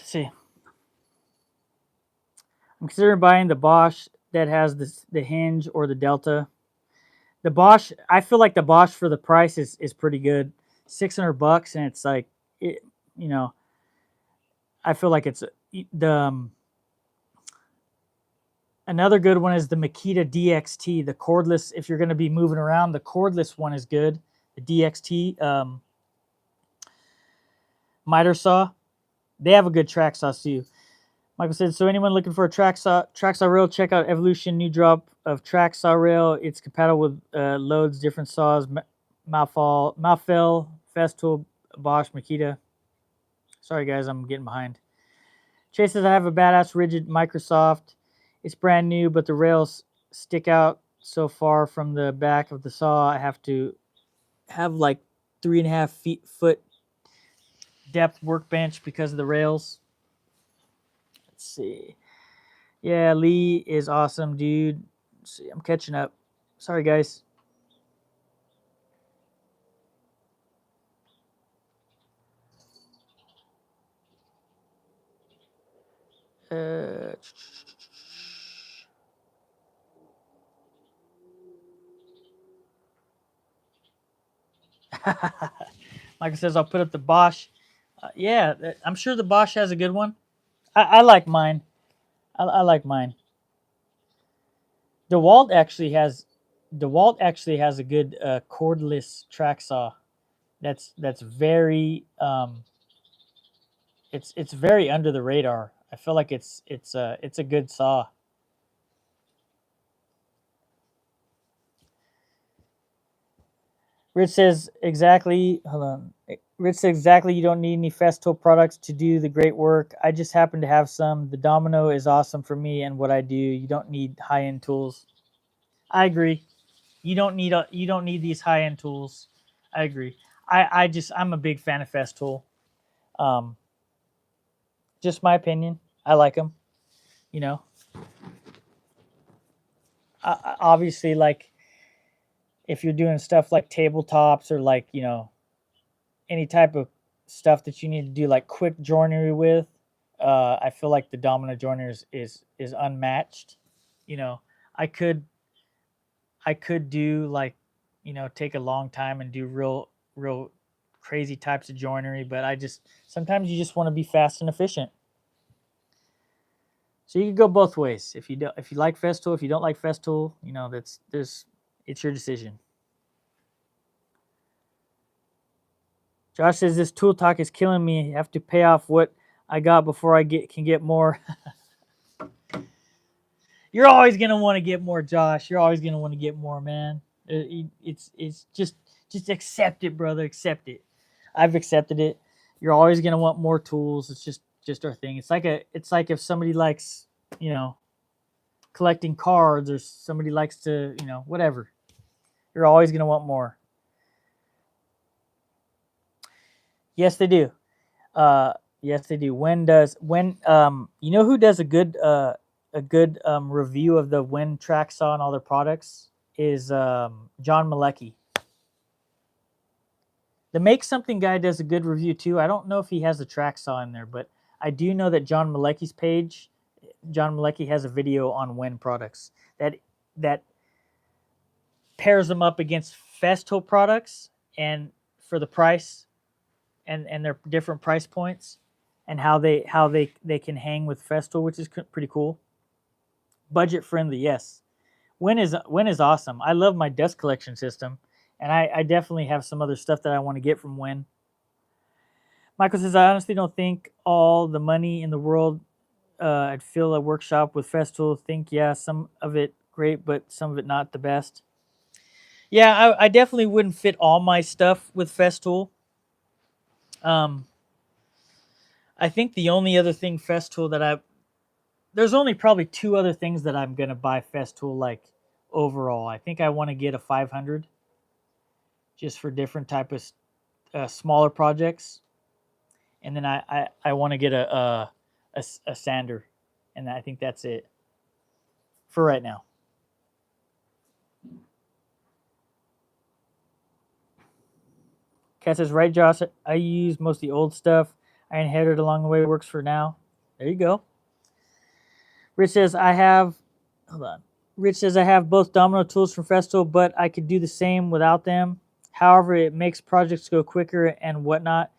see. I'm considering buying the Bosch that has the hinge or the Delta. The Bosch, I feel like the Bosch for the price is pretty good. $600, and it's like, I feel like it's the another good one is the Makita DXT, the cordless. If you're going to be moving around, the cordless one is good. The DXT miter saw, they have a good track saw too. Michael said, so anyone looking for a track saw rail, check out Evolution new drop of track saw rail. It's compatible with loads, different saws, Malfell, Festool, Bosch, Makita. Sorry guys, I'm getting behind. Chase says, I have a badass rigid Microsoft. It's brand new, but the rails stick out so far from the back of the saw. I have to have like 3.5 foot depth workbench because of the rails. Let's see. Yeah, Lee is awesome, dude. Let's see, I'm catching up. Sorry, guys. Uh, Michael says, I'll put up the Bosch. Yeah, I'm sure the Bosch has a good one. I like mine. I like mine. DeWalt actually has a good cordless track saw. That's very it's very under the radar. I feel like it's a good saw. Rich says exactly. Hold on. Rich says exactly. You don't need any Festool products to do the great work. I just happen to have some. The Domino is awesome for me and what I do. You don't need high end tools. I agree. You don't need these high end tools. I agree. I'm a big fan of Festool. Um, just my opinion. I like them. You know, obviously, like if you're doing stuff like tabletops or like any type of stuff that you need to do like quick joinery with, I feel like the Domino joiner is unmatched. You know, I could I could do like take a long time and do real crazy types of joinery, but I just sometimes you just want to be fast and efficient. So you can go both ways. If you like Festool, if you don't like Festool, that's there's it's your decision. Josh says this tool talk is killing me. I have to pay off what I got before I can get more. You're always gonna want to get more, Josh. You're always gonna want to get more, man. It's just accept it, brother. Accept it. I've accepted it. You're always gonna want more tools. It's just our thing. It's like if somebody likes you know collecting cards or somebody likes to whatever. You're always gonna want more. Yes, they do. Yes, they do. When who does a good review of the Win track saw and all their products is John Malecki. The Make Something guy does a good review too. I don't know if he has a track saw in there, but I do know that John Malecki's page, John Malecki has a video on Win products that pairs them up against Festool products and for the price and their different price points and how they can hang with Festool, which is pretty cool. Budget friendly, yes. Win is awesome. I love my dust collection system, and I definitely have some other stuff that I want to get from Win. Michael says, I honestly don't think all the money in the world I'd fill a workshop with Festool. Think, yeah, some of it great, but some of it not the best. Yeah, I definitely wouldn't fit all my stuff with Festool. Um, I think the only other thing Festool there's only probably two other things that I'm gonna buy Festool like overall. I think I want to get a 500 just for different type of smaller projects, and then I want to get a sander, and I think that's it for right now. Kat says, right, Josh, I use most of the old stuff I inherited along the way. Works for now. There you go. Rich says, hold on. Rich says, I have both Domino tools from Festool, but I could do the same without them. However, it makes projects go quicker and whatnot.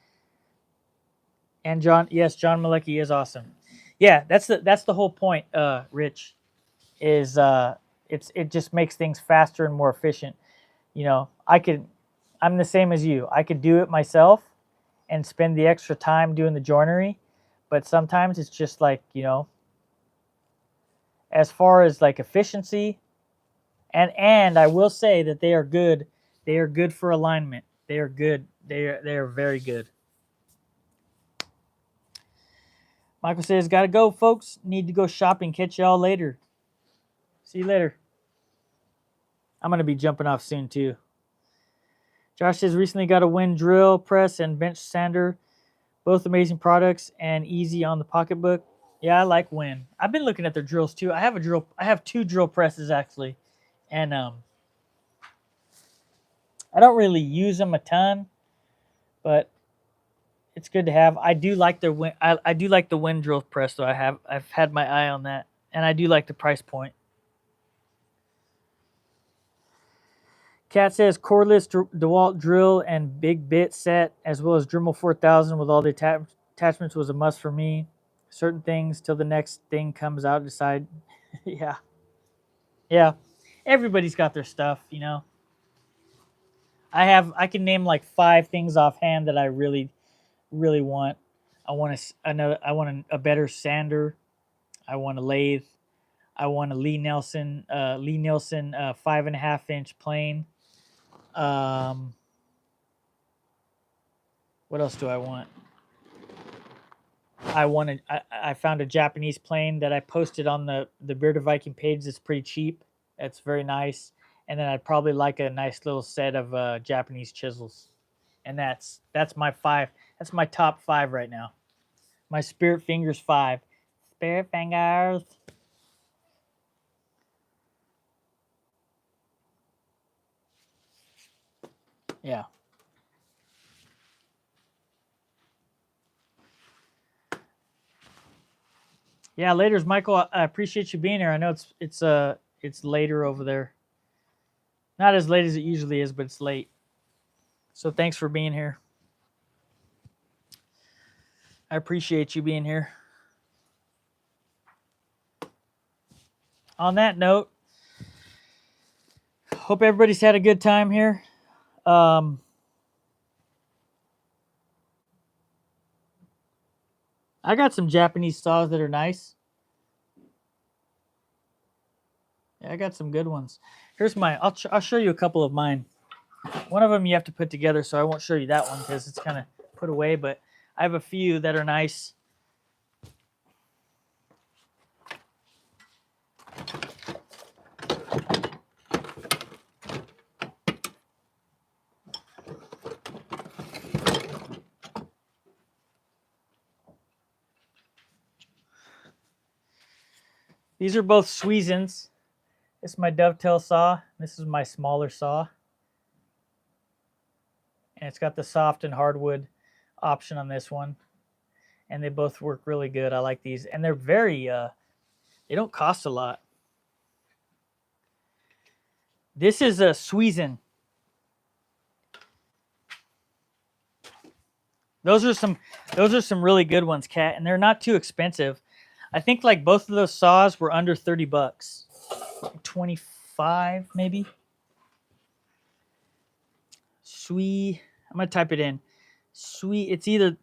And John Malecki is awesome. Yeah, that's the whole point, Rich, is it just makes things faster and more efficient. I'm the same as you. I could do it myself and spend the extra time doing the joinery, but sometimes it's just like, as far as like efficiency, and I will say that they are good. They are good for alignment. They are good. They are very good. Michael says, "Gotta go, folks. Need to go shopping. Catch y'all later. See you later." I'm gonna be jumping off soon too. Josh says, "Recently got a wind drill press and bench sander. Both amazing products and easy on the pocketbook." Yeah, I like Win. I've been looking at their drills too. I have a drill. I have two drill presses actually, and I don't really use them a ton, but it's good to have. I do like their Win. I do like the Win drill press though. I've had my eye on that, and I do like the price point. Cat says cordless DeWalt drill and big bit set, as well as Dremel 4000 with all the attachments was a must for me. Certain things till the next thing comes out, decide. Yeah, yeah. Everybody's got their stuff, I can name like 5 things offhand that I really, really want. I want a better sander. I want a lathe. I want a Lee Nielsen 5.5 inch plane. What else do I want? I found a Japanese plane that I posted on the Bearded Viking page. That's pretty cheap. That's very nice. And then I'd probably like a nice little set of Japanese chisels. And that's my 5. That's my top 5 right now. My Spirit Fingers 5. Spirit Fingers. Yeah. Yeah, later's Michael. I appreciate you being here. I know it's later over there. Not as late as it usually is, but it's late. So thanks for being here. I appreciate you being here. On that note, hope everybody's had a good time here. I got some Japanese saws that are nice. Yeah, I got some good ones. Here's my. I'll show you a couple of mine. One of them you have to put together, so I won't show you that one because it's kind of put away. But I have a few that are nice. These are both Sweezens. This is my dovetail saw. This is my smaller saw. And it's got the soft and hardwood option on this one. And they both work really good. I like these. And they're very, they don't cost a lot. This is a Sweezen. Those are some really good ones, Kat, and they're not too expensive. I think like both of those saws were under $30. 25 maybe. Sweet. I'm gonna type it in. Sweet. It's either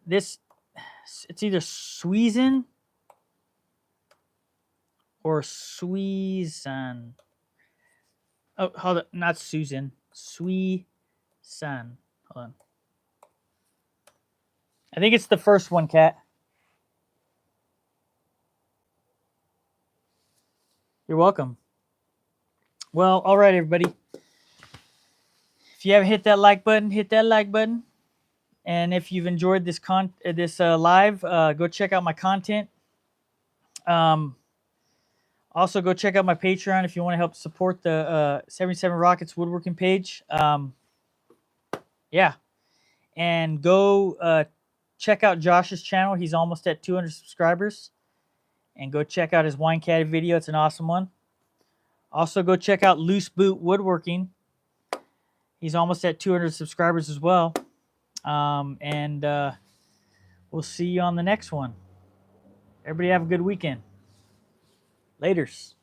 Sweezen or Sweezen. Oh, hold on. Not Susan. Sweezen. Hold on. I think it's the first one, Kat. You're welcome. Well, all right, everybody. If you haven't hit that like button, hit that like button. And if you've enjoyed this live, go check out my content. Also, go check out my Patreon if you want to help support the 77 Rockets Woodworking page. Yeah. And go check out Josh's channel. He's almost at 200 subscribers. And go check out his wine caddy video. It's an awesome one. Also, go check out Loose Boot Woodworking. He's almost at 200 subscribers as well. And we'll see you on the next one. Everybody have a good weekend. Laters.